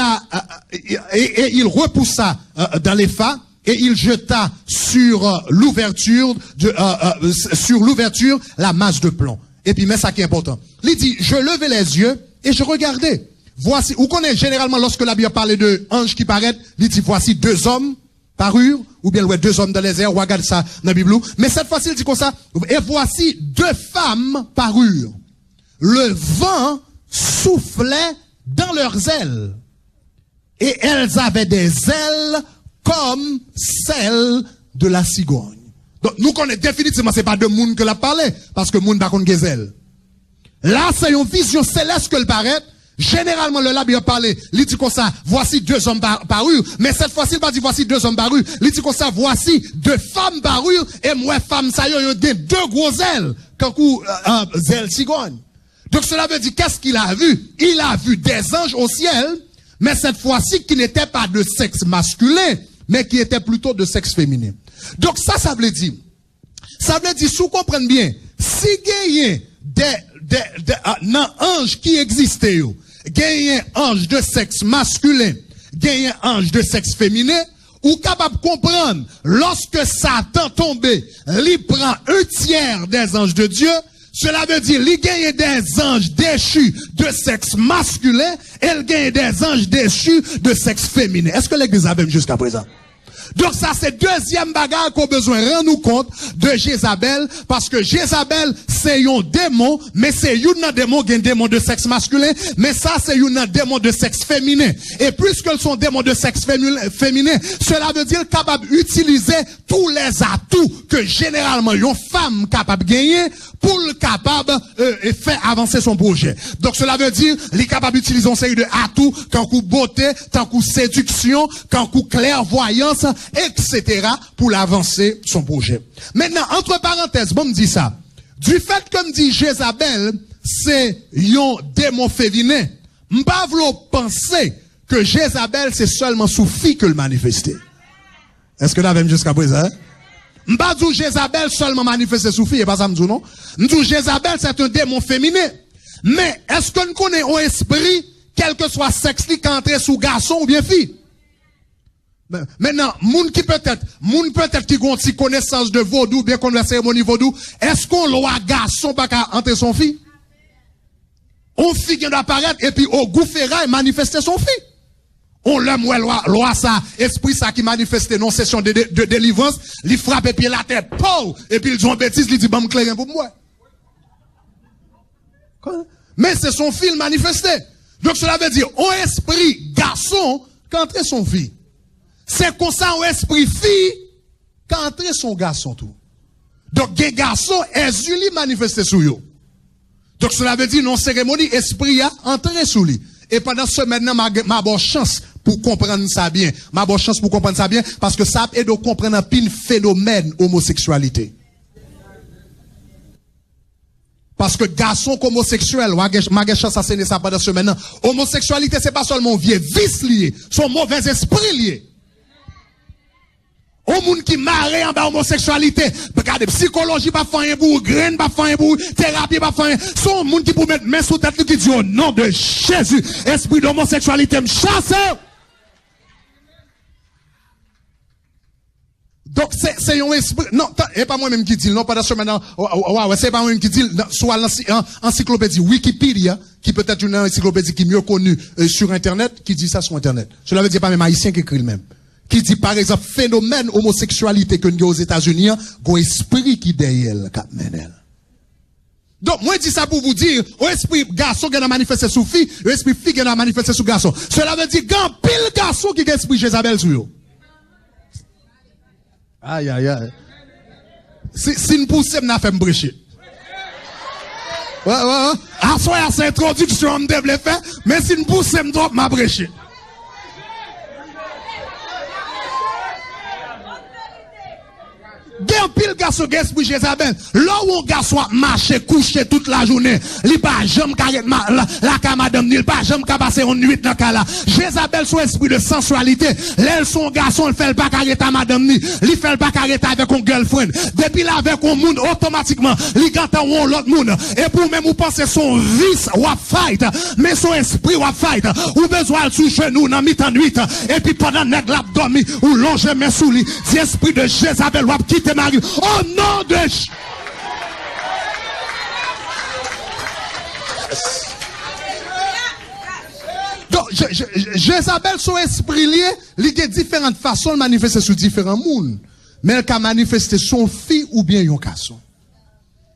repoussa dans l'Épha et il jeta sur l'ouverture la masse de plomb. Et puis mais ça qui est important. Il dit, je levais les yeux et je regardais. Voici, vous connaissez généralement lorsque la Bible parlait de anges qui paraissent, il dit voici deux hommes parurent, ou bien ouais, deux hommes dans les airs, ou regarde ça dans la Bible. Mais cette fois-ci, il dit comme ça, et voici deux femmes parurent. Le vent soufflait dans leurs ailes. Et elles avaient des ailes comme celles de la cigogne. Donc, nous connaissons définitivement, c'est pas de monde que l'a parlé, parce que monde n'a pas des ailes. Là, c'est une vision céleste que le paraît. Généralement, le Bible a parlé, il dit comme ça, voici deux hommes parus, mais cette fois-ci, il va dire voici deux hommes parus, il dit comme ça, voici deux femmes parus, et moi, femme, ça y est, deux gros ailes, quand ailes cigogne. Donc cela veut dire, qu'est-ce qu'il a vu? Il a vu des anges au ciel, mais cette fois-ci, qui n'étaient pas de sexe masculin, mais qui étaient plutôt de sexe féminin. Donc ça veut dire, si vous comprenez bien, si il y a des anges qui existaient, gagne un ange de sexe masculin, gagne un ange de sexe féminin, ou capable de comprendre, lorsque Satan tombé, il prend un tiers des anges de Dieu, cela veut dire, il gagne des anges déchus de sexe masculin, et il gagne des anges déchus de sexe féminin. Est-ce que l'église a même jusqu'à présent? Donc ça, c'est deuxième bagarre qu'on a besoin de rendre nous compte de Jézabel, parce que Jézabel, c'est un démon, mais c'est un démon qui est un démon de sexe masculin, mais ça, c'est un démon de sexe féminin. Et puisqu'ils sont démons de sexe féminin, cela veut dire capable d'utiliser tous les atouts que généralement une femme capable de gagner pour le capable faire avancer son projet. Donc cela veut dire, il est capable d'utiliser une série de atouts, tant coup beauté, tant coup séduction, tant coup clairvoyance, etc. pour avancer son projet. Maintenant, entre parenthèses, bon me dit ça. Du fait que me dit Jézabel, c'est un démon féminin, m'pas v'lo penser que Jézabel c'est seulement sous fille que le manifesté. Est-ce que l'avez jusqu'à présent? M'pas dit Jézabel seulement manifesté sous fille, et pas ça m'dou non? M'dou Jézabel c'est un démon féminin. Mais est-ce que nous connaissons un esprit, quel que soit sexe, qui entre sous garçon ou bien fille? Maintenant, moun qui peut-être qui ont une connaissance de vaudou, bien qu'on la cérémonie vaudou, est-ce qu'on loi garçon pas qu'à entrer son fille? On fille qui doit apparaître et puis au goufférail manifester son fille. On l'aime, loi ça, esprit ça qui manifestait non session de délivrance, il frappe et puis la tête, pow! Et puis il dit une bêtise, il dit, bah, m'claire pour moi. Mais c'est son fille manifesté. Donc cela veut dire, un esprit garçon, qu'entrer son fille. C'est comme ça, un esprit fille, qu'entrer son garçon tout. Donc, un garçon, est manifesté sous yo. Donc cela veut dire, non cérémonie, esprit a entré sous lui. Et pendant ce maintenant, ma bonne chance pour comprendre ça bien. Ma bonne chance pour comprendre ça bien, parce que ça aide à comprendre un pin phénomène homosexualité. Parce que garçon homosexuel, ma chance à s'enseigner ça pendant ce maintenant. Homosexualité, c'est pas seulement un vieux vice lié, son mauvais esprit lié. Au monde qui marre en bas homosexualité, regardez, psychologie pas faire un bout, graine pas faire un bout, thérapie pas faire un, son monde qui pour mettre main sous tête qui dit au nom de Jésus, esprit d'homosexualité me chasse. Donc c'est un esprit, non, et pas moi-même qui dit, non, pas dans ce maintenant, c'est pas moi-même qui dit, soit l'encyclopédie Wikipédia, qui peut être une encyclopédie qui est mieux connue sur Internet, qui dit ça sur Internet. Cela veut dire pas même haïtien qui écrit le même. Qui dit par exemple phénomène homosexualité que nous avons aux États-Unis, un esprit qui derrière le cap menel. Donc moi je dis ça pour vous dire, un esprit garçon qui a manifesté sous fille, un esprit fille qui a manifesté sous garçon. Cela veut dire qu'un pile garçon qui a esprit Jézabel sur eux. Aïe aïe aïe. Si nous poussons, nous fait me brécher. Ouais. À soi c'est introduction on devait faire, mais si nous poussons, nous doit m'a brécher. Gen pile garçon esprit Jézabel. Là où un garçon marche, couche toute la journée, il pas jamais carré la ka madame, il pas jamais ka passer une nuit dans la. Jézabel son esprit de sensualité. L'elle son garçon, il fait pas carré ta madame ni, il fait pas carré avec un girlfriend. Depuis là avec un monde automatiquement, il gante on l'autre monde. Et pour même ou penser son vice ou fight, mais son esprit ou fight, ou besoin sous genou dans mi-temps nuit et puis pendant nèg l'a dormi ou longe mes sous lui, si esprit de Jézabel ou quitte Marie. Oh nom de donc Jézabel son esprit lié, il y a différentes façons de manifester sur différents mondes. Mais elle a manifesté son fille ou bien un garçon.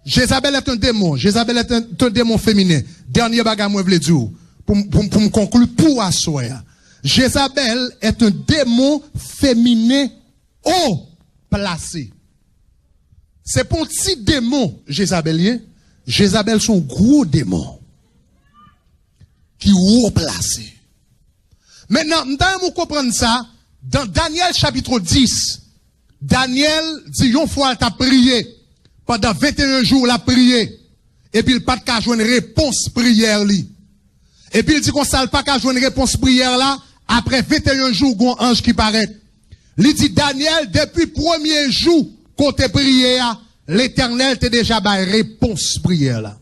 Jézabel est un démon. Jézabel est un démon féminin. Dernier bagage moi vle dire pour me conclure pour asseoir. Jézabel est un démon féminin haut placé. C'est pour un petit démon, Jézabelien. Jézabel son gros démon. Qui haut placé. Maintenant, nous comprenons ça. Dans Daniel chapitre 10, Daniel dit, une fois, il a prié. Pendant 21 jours, il a prié. Et puis, il n'a pas qu'à jouer une réponse prière. Et puis, il dit qu'on ne pas qu'à jouer une réponse prière là. Après 21 jours, il y a un ange qui paraît. Il dit, Daniel, depuis le premier jour, côté prière, l'Éternel t'a déjà baillé réponse prière là.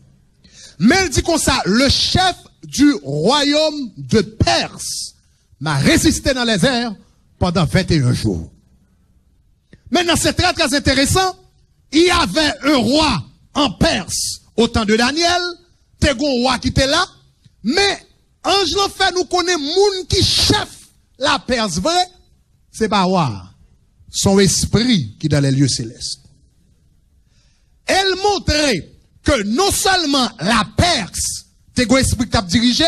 Mais il dit comme ça, le chef du royaume de Perse m'a résisté dans les airs pendant 21 jours. Maintenant, c'est très très intéressant. Il y avait un roi en Perse au temps de Daniel, t'es un roi qui était là, mais ange l'en fait nous connaît moun qui chef la Perse vrai, c'est pas roi. Son esprit qui est dans les lieux célestes. Elle montrait que non seulement la Perse, t'es un esprit qui a dirigé,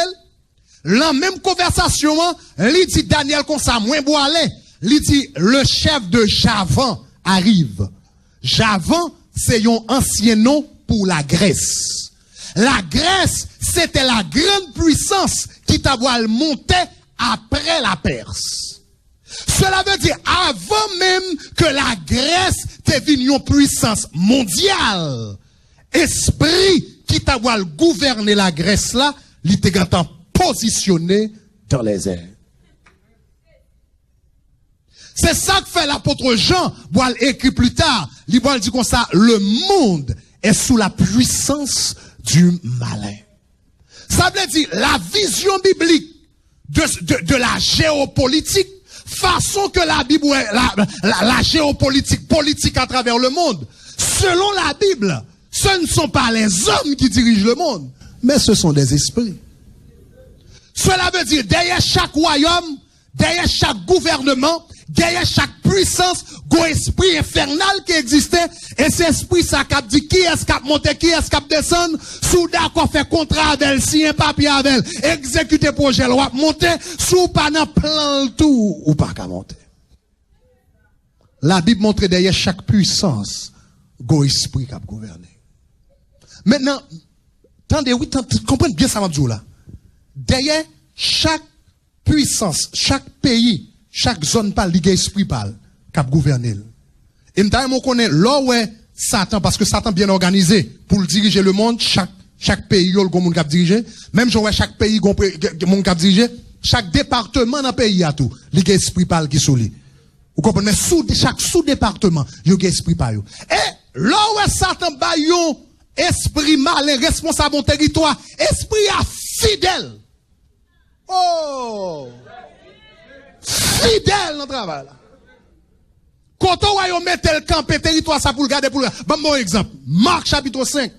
la même conversation, il dit Daniel comme ça, moins boalé, il dit le chef de Javan arrive. Javan, c'est un ancien nom pour la Grèce. La Grèce, c'était la grande puissance qui t'a monté après la Perse. Cela veut dire, avant même que la Grèce devienne une puissance mondiale, esprit qui t'a gouverner la Grèce là, il était en positionné dans les airs. C'est ça que fait l'apôtre Jean, il écrit plus tard. Il dit comme ça, le monde est sous la puissance du malin. Ça veut dire la vision biblique de la géopolitique, façon que la Bible, la géopolitique, politique à travers le monde, selon la Bible, ce ne sont pas les hommes qui dirigent le monde, mais ce sont des esprits. Cela veut dire, derrière chaque royaume, derrière chaque gouvernement, derrière chaque puissance, un esprit infernal qui existait, et cet esprit, ça cap dit qui est-ce cap monter, qui est-ce cap descendre, sous d'accord fait contrat avec, si un papier avec, exécuter projet, loi monter, sous pas dans plan tout, ou pas qu'à monter. La Bible montre derrière chaque puissance, un esprit qui a gouverné. Maintenant, attendez, oui, comprenez bien ça, Mabdou, là. Derrière chaque puissance, chaque pays, chaque zone parle, il y a esprit parle, cap gouverner. Et nous connaît là où est Satan, parce que Satan bien organisé pour diriger le monde, chaque pays, il y a le monde cap diriger. Même si chaque pays, il monde cap diriger, chaque département dans le pays a tout. Il y a esprit parle qui sous lui. Vous comprenez? Mais chaque sous-département, il y a esprit parle. Et là où est Satan ba yon esprit malin, responsable de territoire, esprit a fidèle. Oh! Fidèle dans le travail. Quand on met le camp et territoire, ça pour le garder pour le. Bon exemple. Marc chapitre 5.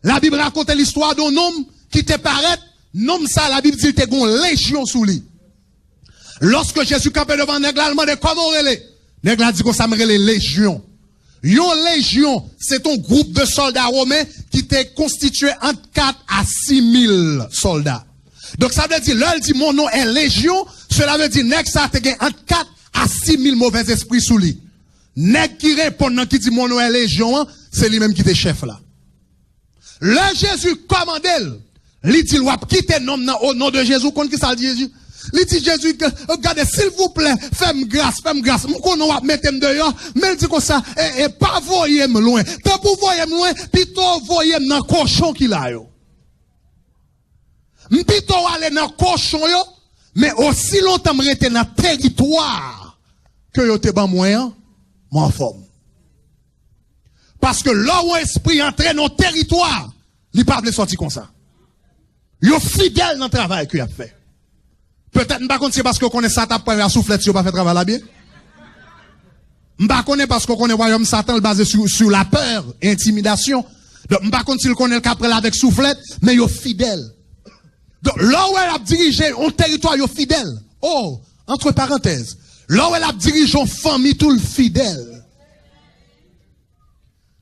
La Bible raconte l'histoire d'un homme qui te paraît, nom ça, la Bible dit qu'il y a une légion sous lui. Lorsque Jésus campait devant Nègre, il demandé comment on relève. Nègre a dit qu'on s'appelle les légions. Une légion, c'est un groupe de soldats romains qui était constitué entre 4 à 6 000 soldats. Donc ça veut dire, là, il dit mon nom est légion, cela veut dire, nèg ça te gagne entre 4 à 6 000 mauvais esprits sous lui. Nèg qui répond, qui dit mon nom est légion, c'est lui-même qui est chef là. Là, Jésus commande, il dit, ou quitter nom au nom de Jésus, qu'on qui ça dit Jésus? Il dit Jésus, regardez, s'il vous plaît, fais-moi grâce, m'kon on va mettre dehors, mais il dit comme ça, et pas voyer loin. Tant pour voyer loin, plutôt voyer dans cochon qu'il a yo. M'pito aller dans cochon yo, mais aussi longtemps m'rete dans territoire que yo te ban moyen, m'en forme. Parce que là où esprit entre dans territoire, il pas veut sortir comme ça. Yo fidèle dans le travail qu'il a fait. Peut-être m'pa connait c'est parce qu'on connaît Satan pour la soufflette si on pas fait travail là bien. M'pa connait parce qu'on connaît royaume Satan basé sur la peur, intimidation. Donc m'pa connait s'il connaît le capre avec soufflette, mais yo fidèle. Donc là où elle a dirigé un territoire yo fidèle. Oh, entre parenthèses, là où elle a dirigé une famille tout le fidèle.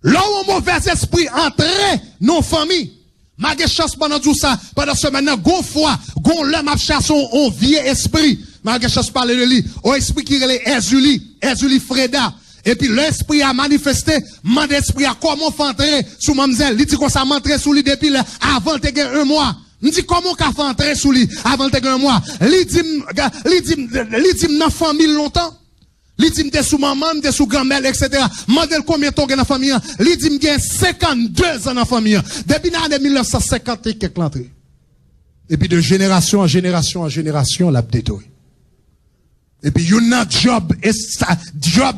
Là où un mauvais esprit entrait dans famille. Malgré chance pendant tout ça, pendant ce maintenant, gon fois, gon l'homme a chassé un vieux esprit. Malgré chance parler de lui, un esprit qui relève Ezuli Freda. Et puis l'esprit a manifesté, man d'esprit a comment entrer sous mademoiselle. Il dit qu'on ça m'entrer sous lui depuis avant de gagner un mois. Il dit comment qu'a fait entrer sous lui avant de gagner un mois. Il dit dans famille longtemps. Il dit m'te sous maman, m'te sous grand-mère, etc. Mandel combien de temps dans la famille? Il dit m'gagne 52 ans dans la famille. Depuis l'année 1950 et quelques l'entrée. Et puis de génération en génération en génération, l'a détruit. Et puis yon job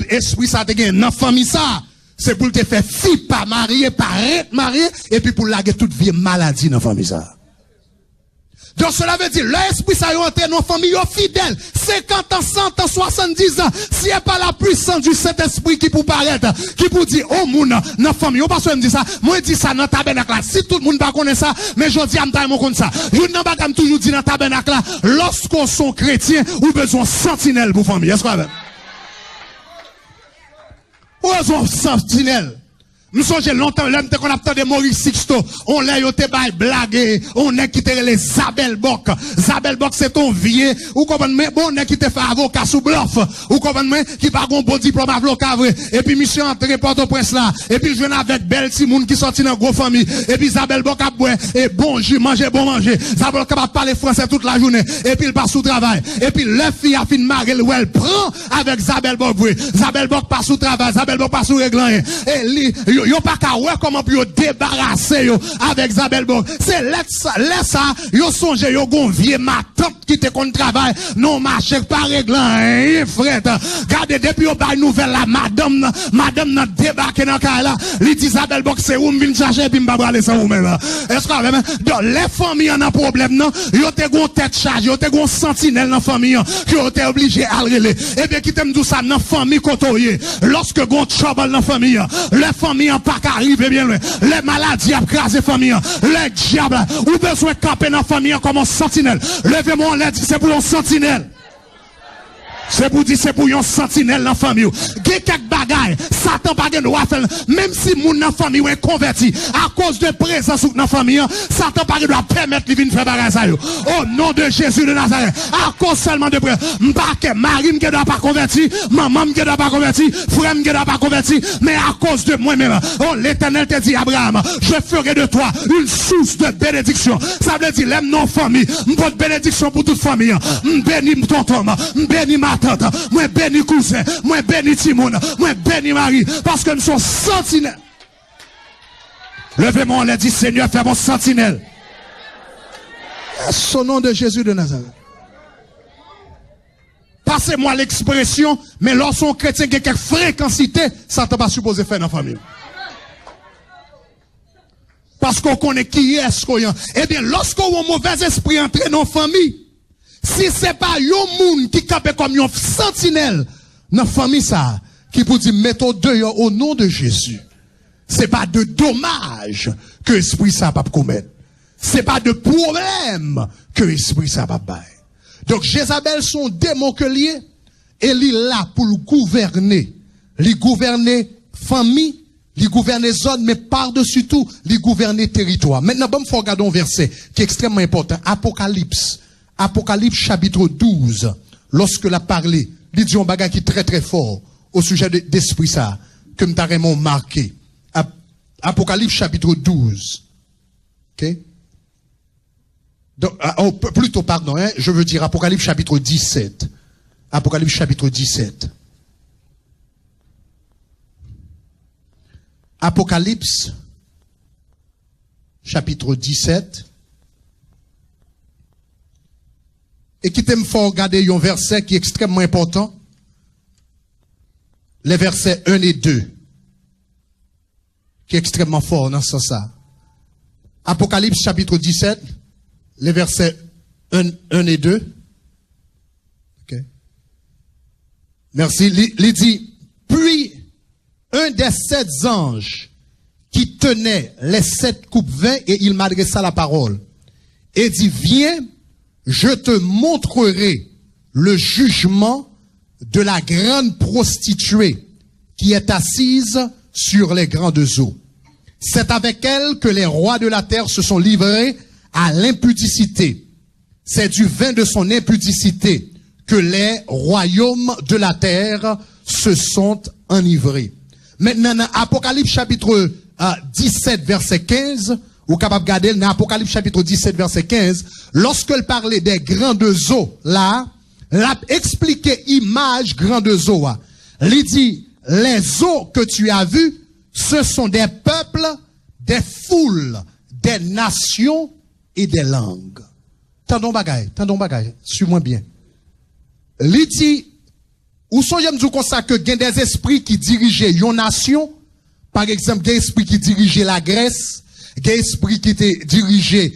esprit ça te gagne dans la famille ça. C'est pour te faire fille pas marié, pas être marié, et puis pour laguer toute vie maladie dans la famille ça. Donc cela veut dire, l'esprit ça y entré dans la famille fidèle, 50 ans, 100 ans, 70 ans, s'il n'y a pas la puissance du Saint-Esprit qui peut paraître, qui peut dire, oh moun, dans la famille, on pas me dire ça, moi je dis ça dans le tabernacle là, si tout le monde pas connaît ça, mais je dis à m'taille mon compte ça. Je n'ai pas toujours dit dans le tabernacle là, lorsqu'on sont chrétiens, ou besoin sentinelle pour famille, est-ce qu'on ou besoin sentinelle? Nous sommes longtemps, l'homme qu'on a entendu Maurice Sixto, on l'a yoté by blague, on est qui te les Zabel Bok. Zabel Bok c'est ton vieux, ou comprenez, mais bon, on est qui te fait avocat sous bluff, ou comprenez, qui pas un bon diplôme avocat vrai, et puis monsieur entré Port-au-Prince là, et puis je viens avec belle Timoun qui sorti dans gros famille, et puis Zabel Bok a boire, et bon jus, manger, bon manger, Zabel Bok a parler français toute la journée, et puis il passe sous travail, et puis le fille a fini marrer, où elle prend avec Zabel Bok vrai, Zabel Bok passe sous travail, Zabel Bok passe sous règlement, et yo pas qu'à ouais comment pour débarrasser yo avec Isabelle Bon. C'est laisse ça, yo songe yo gon vieux ma tante qui te kon travail, non marché pas réglant, frère. Regardez depuis yo ba nouvelle la madame n'a débarqué dans cas là, li dit Isabelle Bon c'est où m'vinn chercher puis m'pa braler ça ou même là. Est-ce que donc les familles en a problème non, yo te gon tête charge, yo te gon sentinelle dans famille qui yo te obligé à relever. Et bien qui t'aime tout ça dans famille côtoyer. Lorsque gon trouble dans famille, les familles en pas qu'arriver bien loin, les maladies a crasé famille, les diables ou besoin camper dans famille comme un sentinelle. Levez-moi, on l'a dit, c'est pour un sentinelle. C'est pour dire, c'est pour un sentinelle dans la famille. Il y a quelques bagailles, Satan pas de droit faire. Même si mon dans la famille est converti, à cause de présence dans la famille, Satan pas de droit permettre de venir faire bagaille ça. Au nom de Jésus de Nazareth, à cause seulement de présence. M'paque, Marie qui doit pas converti, maman qui doit pas converti, frère qui doit pas converti, mais à cause de moi-même. Oh, l'Éternel te dit, Abraham, je ferai de toi une source de bénédiction. Ça veut dire, l'aime non famille, m'porte bénédiction pour toute famille. M'bénis tonton, m'bénis ma tante, moi béni cousin, moi béni Timoun, moi béni Marie, parce que nous sommes sentinelles. Levez-moi, on l'a dit, Seigneur, fais mon sentinelle. Au nom de Jésus de Nazareth. Passez-moi l'expression, mais lorsqu'on chrétien qui a quelques fréquencités, ça ne pas supposé faire dans la famille. Parce qu'on connaît qui est-ce qu'on y a. Eh bien, lorsqu'on a un mauvais esprit entré dans la famille, si c'est pas yon moun qui campe comme yon sentinelle dans la famille ça, qui peut dire mettons dehors au nom de Jésus. C'est pas de dommage que l'esprit ça pas commettre. C'est pas de problème que l'esprit ça pas bailler. Donc Jézabel son démon que lié et il est là pour le gouverner. Il gouverner famille, il gouverner zone, mais par-dessus tout, il gouverner territoire. Maintenant, bon, faut regarder un verset qui est extrêmement important. Apocalypse chapitre 12, lorsque l'a parlé, il dit un bagage qui est très très fort au sujet d'esprit ça, que m'ta vraiment marqué. Apocalypse chapitre 12. Ok? Donc, plutôt, pardon, je veux dire Apocalypse chapitre 17. Apocalypse chapitre 17. Apocalypse chapitre 17. Et qui t'aime fort regarder un verset qui est extrêmement important. Les versets 1 et 2. Qui est extrêmement fort dans ce sens. Apocalypse chapitre 17. Les versets 1 et 2. Ok. Merci. Il dit, puis un des 7 anges qui tenait les 7 coupes vin et il m'adressa la parole. Et dit, viens, je te montrerai le jugement de la grande prostituée qui est assise sur les grandes eaux. C'est avec elle que les rois de la terre se sont livrés à l'impudicité. C'est du vin de son impudicité que les royaumes de la terre se sont enivrés. Maintenant, dans Apocalypse chapitre 17, verset 15, ou capable de garder dans Apocalypse chapitre 17, verset 15, lorsqu'elle parlait des grandes eaux, là, l'a expliqué image grandes eaux. Il dit, les eaux que tu as vues, ce sont des peuples, des foules, des nations et des langues. Tendons bagaille, suis-moi bien. Il dit, ou sont j'aime dire comme ça que il y a des esprits qui dirigeaient une nation, par exemple, des esprits qui dirigeaient la Grèce, des esprits qui dirigeaient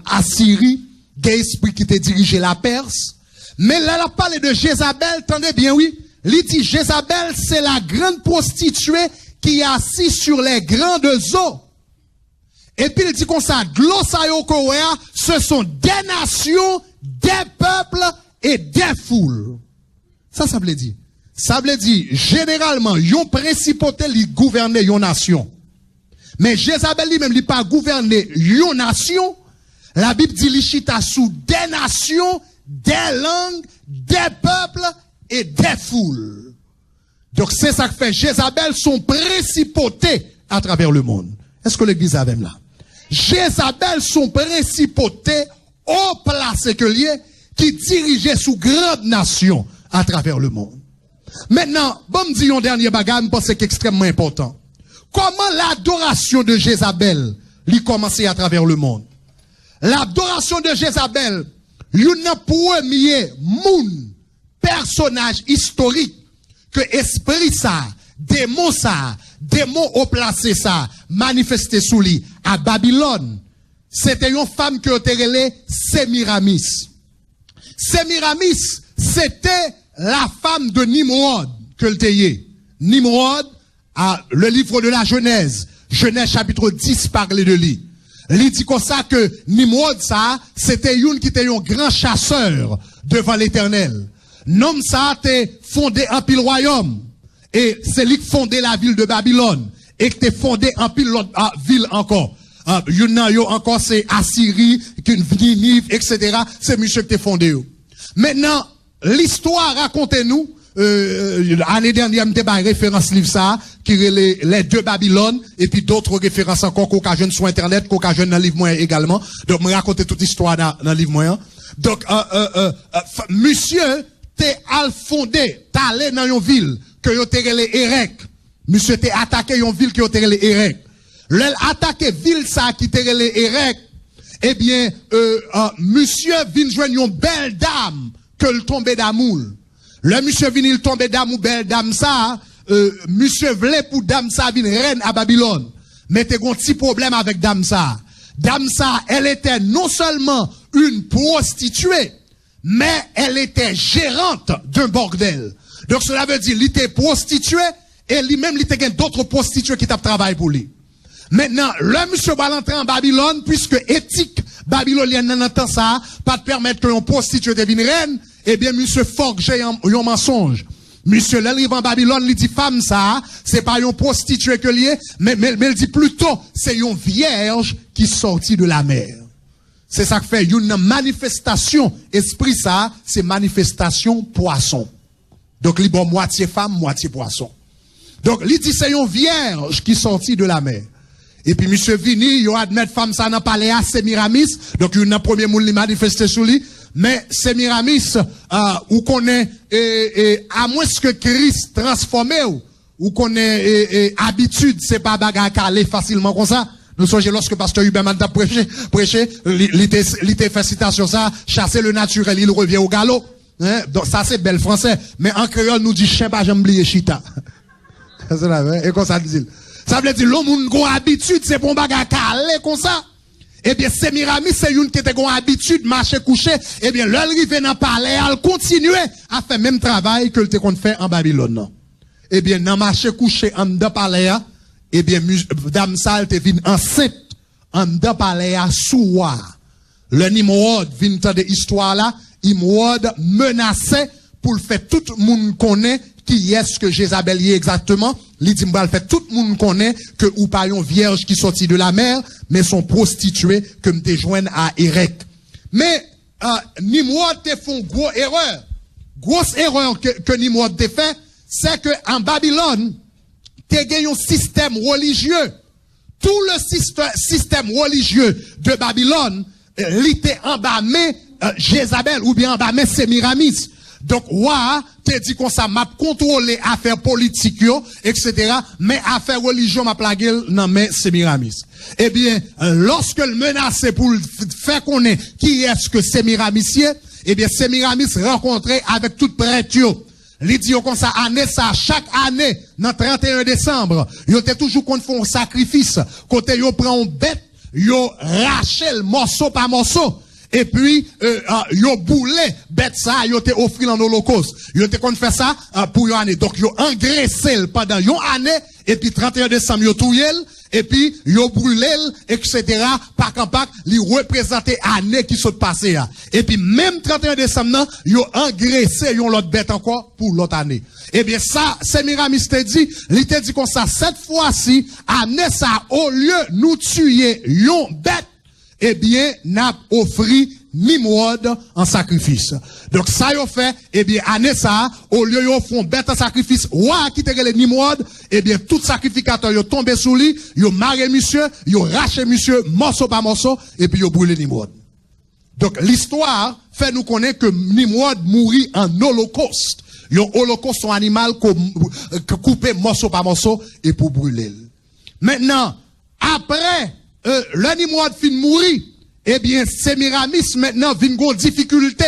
Assyrie, des esprits qui dirigeaient la Perse. Mais là, on parle de Jézabel, attendez bien, oui. Il dit, Jézabel, c'est la grande prostituée qui est assise sur les grandes eaux. Et puis il dit comme ça, Glossayo Korea, ce sont des nations, des peuples et des foules. Ça veut dire. Ça veut dire, généralement, yon principauté li gouverne yon nation. Mais Jézabel lui-même, il pas gouverner yon nation. La Bible dit, li chita sous des nations, des langues, des peuples et des foules. Donc c'est ça que fait Jézabel son principauté à travers le monde. Est-ce que l'église a même là? Jézabel son principauté au place que lié qui dirigeait sous grande nation à travers le monde. Maintenant, bon me dit un dernier bagage, parce que c'est extrêmement important. comment l'adoration de Jézabel lui commençait à travers le monde. L'adoration de Jézabel, un premier personnage historique que esprit ça, démon au placé ça, manifesté sous lui à Babylone. C'était une femme qui était relée Sémiramis. Sémiramis, c'était la femme de Nimrod que le tayé. Nimrod, le livre de la Genèse, Genèse chapitre 10 parlait de lui. Il dit comme ça que Nimrod ça, c'était une qui était un grand chasseur devant l'Éternel. Nom ça a fondé un pile royaume. Et c'est lui qui fondé la ville de Babylone. Et qui a fondé un pile l'autre ville encore. Encore c'est Assyrie, Ninive, etc. C'est monsieur qui a fondé. Maintenant, l'histoire racontez-nous. L'année dernière, je vais référence livre ça, qui est les deux Babylone, et puis d'autres références encore qu'occasion sur Internet, qu'occasion dans le livre moyen également. Donc, je raconter toute l'histoire dans le livre moyen. Donc, monsieur, t'es al fondé, t'es allé dans une ville, que yo t'es relé Érec. Monsieur t'es attaqué une ville qui yo t'es relé Érec. L'el attaqué ville ça qui t'es relé Érec. Eh bien, monsieur vient joindre une belle dame, que le tombe d'amour. Le monsieur vient il tombe d'amour, belle dame ça, monsieur voulait pour dame ça vient reine à Babylone. Mais t'es un petit problème avec dame ça. Dame ça, elle était non seulement une prostituée, mais elle était gérante d'un bordel. Donc cela veut dire, il était prostitué, et lui-même, il était d'autres prostituées qui travaillent pour lui. Maintenant, le monsieur va entrer en Babylone, puisque éthique babylonienne n'entend ça, pas de permettre que l'on prostituée devienne reine, eh bien, monsieur forge un mensonge. Monsieur, l'arrive en Babylone, il dit femme ça, c'est pas une prostituée que lié, mais il dit plutôt, c'est une vierge qui sortit de la mer. C'est ça que fait une manifestation, esprit ça, c'est manifestation poisson. Donc, il bon moitié femme, moitié poisson. Donc, il dit c'est une vierge qui sortit de la mer. Et puis, monsieur Vini, il admet femme ça n'a pas l'air à Sémiramis. Donc, il y a un premier moule qui manifesté sur lui. Mais Sémiramis, ou connaît, à moins que Christ transformé, ou connaît, habitude, c'est pas bagarre calé facilement comme ça. Nous songez lorsque pasteur Hubert a prêché, il était fait citation ça, chasser le naturel, il revient au galop. Hein? Donc, ça c'est bel français. Mais en créole, nous dit, chien pas j'aime oublier chita. Et comme ça dit. Ça veut dire, l'homme a une habitude, c'est pour bagarre calé comme ça. Eh bien, Sémiramis, c'est une qui était une habitude, marcher coucher. Eh bien, l'arrivée dans le palais, elle continue à faire même travail que le te qu'on fait en Babylone. Eh bien, dans marcher coucher en dedans palais, eh bien, dame ça, elle te vient enceinte, en dedans palais, soir. Le Nimrod vient de l'histoire là, Nimrod menaçait pour le faire tout le monde connaît qui est-ce que Jézabel y est exactement. L'Idimbal fait tout le monde connaît que ou pas une vierge qui sortit de la mer, mais sont prostituées que me joignent à Érec. Mais, Nimrod te font gros erreur. Grosse erreur que Nimrod te fait, c'est que en Babylone, te gagne un système religieux. Tout le système religieux de Babylone, l'était embâmé Jézabel ou bien embâmé Sémiramis. Donc, ouah, te dit qu'on ça m'a contrôlé affaires politiques, etc. Mais affaires religion m'a plagué, non, mais Sémiramis. Eh bien, lorsque le menacé pour faire connaître qui est-ce que Sémiramis est, eh bien, Sémiramis rencontré avec toute prêtre. Il dit comme ça, chaque année, dans 31 décembre, yo était toujours qu'on fait un sacrifice, côté yo prend une bête, yo rachel morceau par morceau. Et puis, yo boulé, bête ça, yo te offri en holocauste. Yo te kon fait ça, pour une année. Donc, yo engraissé pendant une année, et puis 31 décembre, yo touyel, et puis, yo brûlé, etc. Pac en pac, li représenté année qui sont passées. Et puis, même 31 décembre, non, yo engraissé yon l'autre bête encore pour l'autre année. Eh bien, ça, Sémiramis te dit, il te dit comme ça, cette fois-ci, année ça, au lieu nous tuer yon bête, eh bien, n'a offri Nimrod en sacrifice. Donc, ça yon fait, eh bien, année ça, au lieu yon font bête en sacrifice, ouah, qui te relè Nimrod, eh bien, tout sacrificateur yon tombé sous lui, yon maré monsieur, yon raché monsieur, morceau par morceau, et puis yon brûlé Nimrod. Donc, l'histoire fait nous connaître que Nimrod mourit en holocauste. Yon holocauste son animal coupé morceau par morceau, et pour brûler. Maintenant, après, le Nimrod fin mourir, eh bien, Sémiramis, maintenant, vient une difficulté.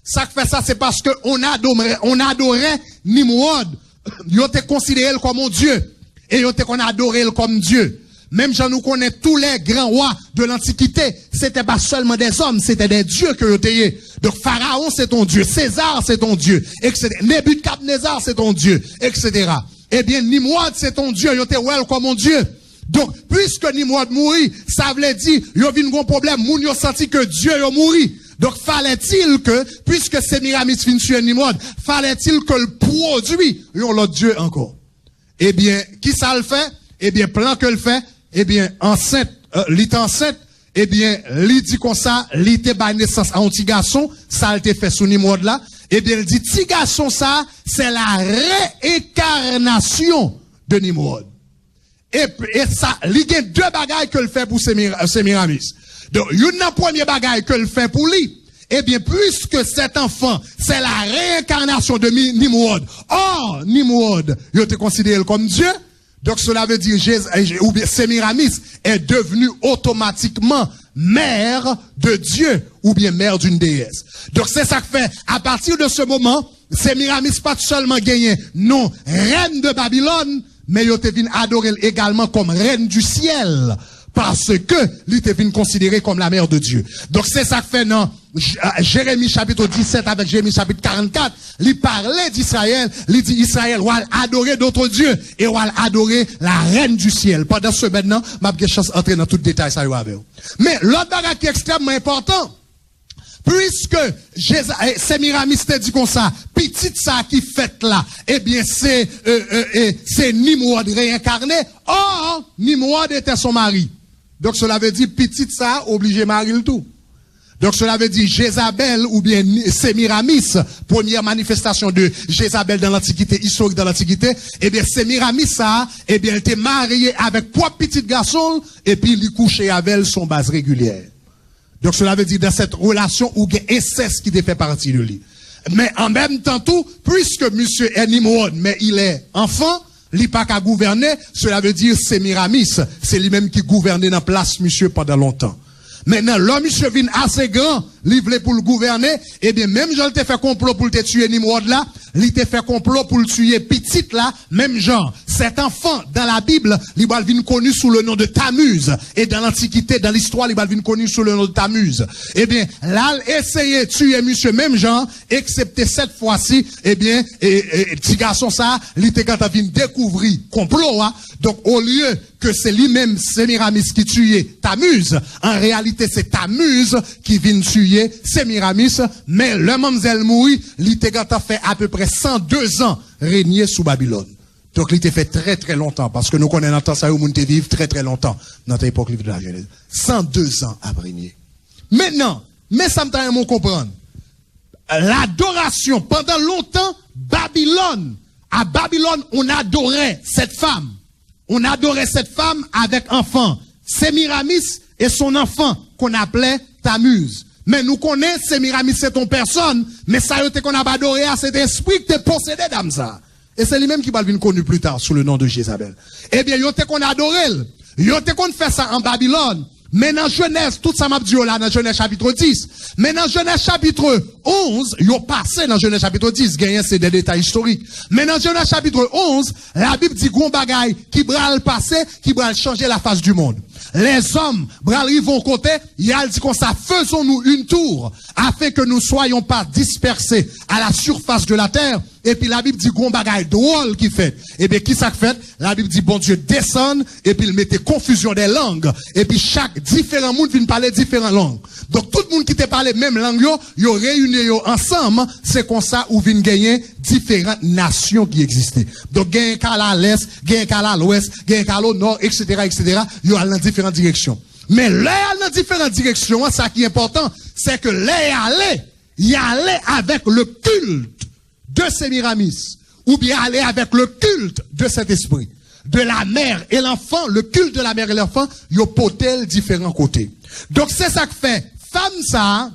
Ça que fait ça, c'est parce que on adorait Nimrod. Ils ont considéré comme un Dieu. Et ils ont adoré comme Dieu. Même si nous connaissons tous les grands rois de l'Antiquité, c'était pas seulement des hommes, c'était des dieux que vous étiez. Donc Pharaon c'est ton Dieu, César c'est ton Dieu, etc. Nebuchadnezzar c'est ton Dieu, etc. Eh bien Nimrod c'est ton Dieu, vous étiez comme mon Dieu. Donc puisque Nimrod mourit, ça veut dire il y a eu un problème, moun yo senti que Dieu a mouru. Donc fallait-il que, puisque Sémiramis fin sur Nimrod, fallait-il que le produit l'autre Dieu encore. Eh bien, qui ça le fait? Eh bien, plan que le fait, eh bien, enceinte, enceinte, eh bien, li dit comme ça, li était ba naissance à un petit garçon, ça a été fait sous Nimrod là, eh bien, il dit, petit garçon ça, c'est la réincarnation de Nimrod. Et ça, li y a deux bagailles que le fait pour Sémiramis. Donc, une premier bagaille que le fait pour lui, eh bien, puisque cet enfant, c'est la réincarnation de Nimrod. Or, Nimrod, il était considéré comme Dieu. Donc, cela veut dire, ou bien Sémiramis est devenu automatiquement mère de Dieu, ou bien mère d'une déesse. Donc, c'est ça que fait, à partir de ce moment, Sémiramis pas seulement gagné, non, reine de Babylone, mais il était venu adorer également comme reine du ciel. Parce que il était venu considérer comme la mère de Dieu. Donc c'est ça que fait dans Jérémie chapitre 17 avec Jérémie chapitre 44. Il parlait d'Israël, il dit Israël va adorer d'autres dieux et va adorer la reine du ciel. Pendant ce maintenant, m'a bien chance d'entrer dans tout le détail ça avec. Mais l'autre bagage qui est extrêmement important, puisque Sémiramis te dit comme ça, petite ça qui fait là, eh bien c'est Nimrod réincarné. Or, Nimrod était son mari. Donc cela veut dire petite ça obligé marier le tout. Donc cela veut dire Jézabel ou bien Sémiramis, première manifestation de Jézabel dans l'Antiquité, historique dans l'Antiquité, eh bien Sémiramis ça, eh bien elle était mariée avec trois petits garçons et puis il couchait avec elle son base régulière. Donc cela veut dire dans cette relation où il y a inceste qui fait partie de lui. Mais en même temps tout, puisque monsieur est Nimrod, mais il est enfant, il n'a pas qu'à gouverner, cela veut dire Sémiramis, c'est lui-même qui gouvernait dans place monsieur pendant longtemps. Maintenant, l'homme monsieur vient assez grand, livré pour le gouverner, et bien même Jean te fait complot pour te tuer Nimrod là, il te fait complot pour le tuer petite là, même genre. Cet enfant, dans la Bible, il va venir connu sous le nom de Tammuz. Et dans l'Antiquité, dans l'histoire, il va venir connu sous le nom de Tammuz. Eh bien, là, essayé de tuer monsieur même genre, excepté cette fois-ci, eh bien, petit garçon ça, il était quand il vient découvrir complot, hein. Donc, au lieu que c'est lui-même, Sémiramis qui tuait Tammuz, en réalité, c'est Tammuz qui vient tuer Sémiramis, mais le mamzelle mourit, il était quand il fait à peu près 102 ans régner sous Babylone. Donc, il était fait très très longtemps, parce que nous connaissons dans ça où nous vivons très très longtemps, dans notre époque de la Genèse. 102 ans à régner. Maintenant, mais ça me t'a comprendre. L'adoration, pendant longtemps, Babylone, à Babylone, on adorait cette femme. On adorait cette femme avec enfant. Sémiramis et son enfant, qu'on appelait Tammuz. Mais nous connaissons Sémiramis, c'est ton personne, mais ça y est qu'on a adoré à cet esprit qui te possédé dans ça. Et c'est lui-même qui va venir connu plus tard sous le nom de Jézabel. Eh bien, yo te qu'on adoré, yo te qu'on fait ça en Babylone. Mais dans Genèse, tout ça m'a dit là, dans Genèse chapitre 10. Mais dans Genèse chapitre 11, yo passé dans Genèse chapitre 10, gagnant c'est des détails historiques. Mais dans Genèse chapitre 11, la Bible dit gon bagaille qui bral passer, qui bral changer la face du monde. Les hommes, bral vont côté, il a dit comme ça, faisons-nous une tour, afin que nous soyons pas dispersés à la surface de la terre. Et puis la Bible dit gon bagaille drôle qui fait. Et bien qui ça fait? La Bible dit bon Dieu descend, et puis il mettait confusion des langues. Et puis chaque différent monde vient parler différentes langues. Donc tout le monde qui te parle même langue, yo réunis yo ensemble, c'est comme ça où vient gagner différentes nations qui existaient. Donc gagne qu'à l'est, gagne qu'à l'ouest, gagne qu'à au nord, etc., etc. Yo allent dans différentes directions. Mais là dans différentes directions, ça qui est important, c'est que là y allait avec le culte de Sémiramis, ou bien aller avec le culte de cet esprit. De la mère et l'enfant, le culte de la mère et l'enfant, yo potel différents côtés. Donc c'est ça que fait, femme ça,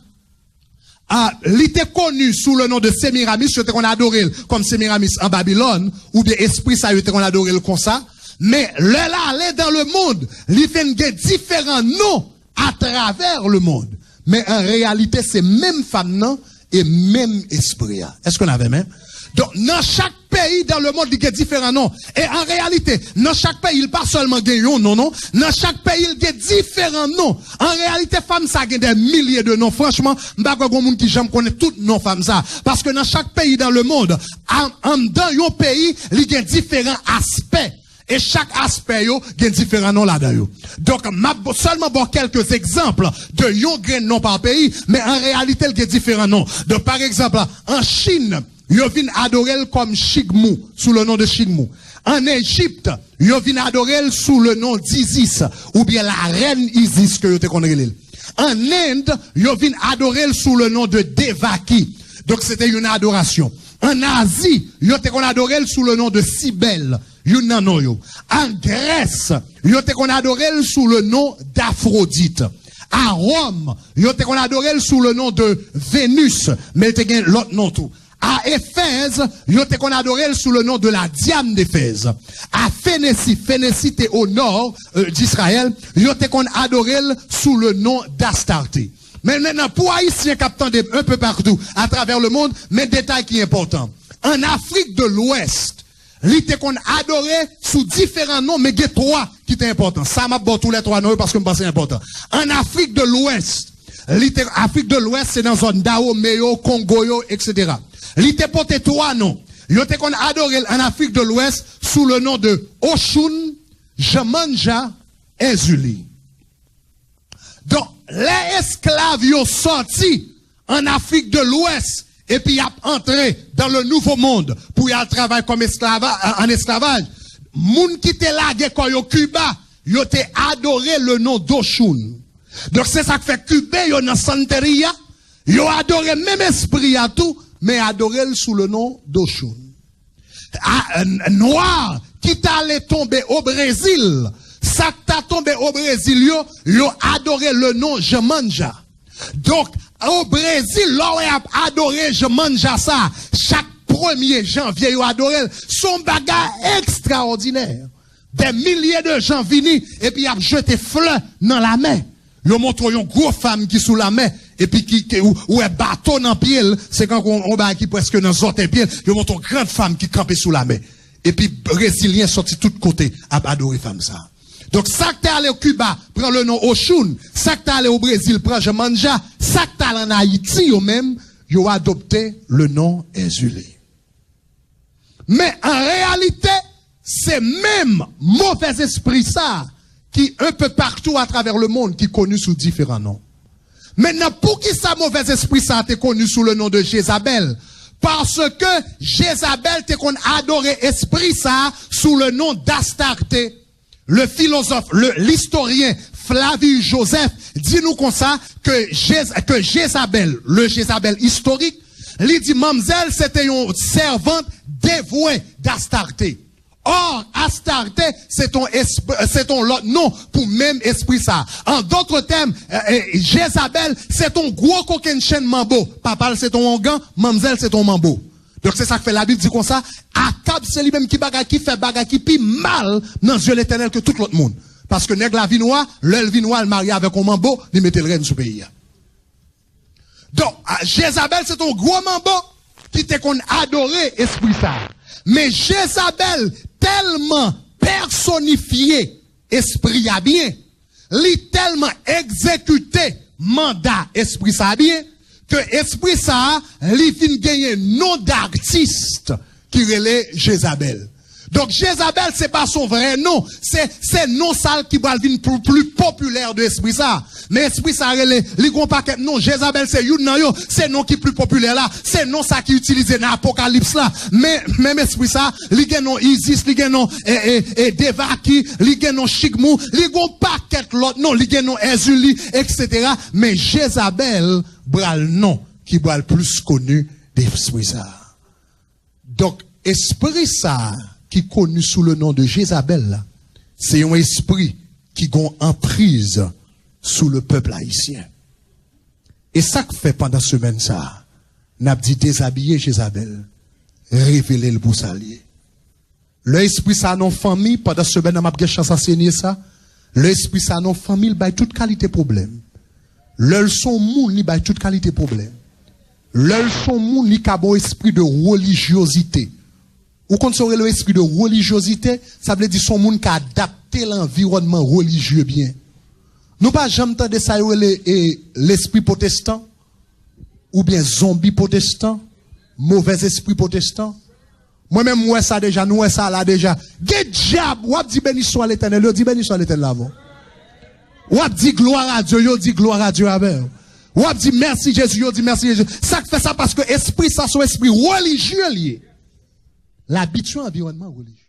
il était connu sous le nom de Sémiramis, c'était qu'on adorait comme Sémiramis en Babylone, ou bien esprit ça, était qu'on adorait comme ça. Mais là, aller dans le monde, il fait différents noms à travers le monde. Mais en réalité, c'est même femme, non? Et même esprit. Est-ce qu'on avait même? Donc, dans chaque pays dans le monde, il y a différents noms. Et en réalité, dans chaque pays, il pas seulement gagne non, non. Dans chaque pays, il y a différents noms. En réalité, femme, ça a des milliers de noms. Franchement, m'ba pas monde qui j'aime connaître tous noms femmes ça. Parce que dans chaque pays dans le monde, dans un pays, il y a différents aspects. Et chaque aspect, il y a différents noms là-dedans. Donc, m'a seulement bon quelques exemples de yon grain nom par pays, mais en réalité, il y a différents noms. Donc, par exemple, en Chine, yo vin adorer comme Chigmou, sous le nom de Chigmou. En Égypte, yo vin adorer sous le nom d'Isis, ou bien la reine Isis que yo te connaît. En Inde, yo vin adorer sous le nom de Devaki. Donc c'était une adoration. En Asie, yo te kon adorer sous le nom de Cybèle. En Grèce, yo te kon adorer sous le nom d'Aphrodite. À Rome, yo te kon adorer sous le nom de Vénus, mais te gen l'autre nom tout. À Éphèse, yo te kon adorer sous le nom de la Diane d'Éphèse. À Phénicie, Phénicie te au nord d'Israël, yo te kon adorer sous le nom d'Astarté. Mais maintenant, pour Haïtiens qui attendent un peu partout à travers le monde, mais détail qui est important. En Afrique de l'Ouest, li te kon adoré sous différents noms, mais il y a trois qui étaient importants. Ça m'a bon tous les trois noms parce que je pense que c'est important. En Afrique de l'Ouest, Afrique de l'Ouest, c'est dans la zone Dahomey, Congo, etc. Li te porté trois noms. Yo te kon adoré en Afrique de l'Ouest sous le nom de Oshun, Jemanja, et Zuli. Donc, les esclaves yo sorti en Afrique de l'Ouest et puis y a entré dans le nouveau monde pour y aller travailler comme en esclavage. Moun qui te lage quand yo Cuba, yo te adoré le nom d'Oshun. Donc c'est ça que fait Cuba yo dans Santeria, yo adoré même esprit à tout, mais adoré sous le nom d'Oshun. Noir qui t'allait tomber au Brésil, ça t'a tombé au Brésil, yo adoré le nom Jemanja. Donc, au Brésil, l'on a adoré Jemanja ça. Chaque 1er janvier, yo adoré son bagage extraordinaire. Des milliers de gens venus, et puis y a jeté fleurs dans la main. Yo montre une grosse femme qui sous la main, et puis ou un bateau dans pied, c'est quand on va qui presque dans zote pied, yo montre une grande femme qui campait sous la main. Et puis, Brésilien sorti tout côté, à adorer femme ça. Donc, ça que t'es allé au Cuba, prend le nom Oshun. Ça que t'es allé au Brésil, prend Jemanja. Ça que t'es allé en Haïti, yo même, yo adopté le nom Ezulé. Mais, en réalité, c'est même mauvais esprit ça, qui un peu partout à travers le monde, qui est connu sous différents noms. Maintenant, pour qui ça mauvais esprit ça a été connu sous le nom de Jézabel? Parce que Jézabel t'es qu'on adoré esprit ça sous le nom d'Astarté. Le philosophe, l'historien Flavius Joseph dit nous comme ça que Jézabel, le Jézabel historique, lui dit mamzelle c'était une servante dévouée d'Astarté. Or, Astarté, c'est ton nom pour même esprit ça. En d'autres termes, Jézabel, c'est ton gros coquin chaîne mambo. Papa, c'est ton ongan, mamzelle, c'est ton mambo. Donc c'est ça que fait la Bible dit comme ça. Akab, c'est lui-même qui fait bagay qui pi mal dans Dieu l'éternel que tout l'autre monde. Parce que nèg la vie noire, le vie noire, le marié avec un mambo, il mettait le règne sous pays. Donc, Jézabel, c'est ton gros mambo qui t'est qu'on adoré esprit ça. Mais Jézabel, tellement personnifié, esprit a bien, li tellement exécuté, mandat, esprit ça a bien, que esprit ça, li fin gagné nom d'artiste qui relève Jézabel. Donc Jézabel, c'est pas son vrai nom, c'est nom sale qui va venir plus populaire de esprit ça. Mais esprit ça relève, li gon paquet non, Jézabel c'est yon nan yo, c'est nom qui plus populaire là, c'est nom ça qui utilisé dans Apocalypse là. Mais même esprit ça, li gen non Isis, li gen non Devaki, li gen non Chigmou, li gon paquet l'autre non, li gen non Ezuli, etc. Mais Jézabel bral non qui bral plus connu d'esprit ça. Donc esprit ça qui est connu sous le nom de Jézabel, c'est un esprit qui a emprise sous le peuple haïtien. Et ça que fait pendant semaine ça, n'a dit déshabiller Jézabel, révéler le boussalier. L'esprit ça non famille, pendant ce ben, m'a gen chance enseigner ça. L'esprit ça non famille, by toute qualité problème. Le son moun li by toute qualité problème. Le son moun li ka bon esprit de religiosité. Ou quand on le esprit de religiosité, ça veut dire son moun qui adapté l'environnement religieux bien. Nous pas jamais entendu ça l'esprit protestant ou bien zombie protestant, mauvais esprit protestant. Moi-même moi ça déjà, nous ça là déjà. Get diable, ou dit béni soit l'Éternel, dit béni soit l'Éternel avant. Ou dit gloire à Dieu, yo dit gloire à Dieu avec. Ou dit merci Jésus, yo dit merci Jésus. Ça fait ça parce que esprit ça son esprit religieux lié. L'habitude environnement religieux.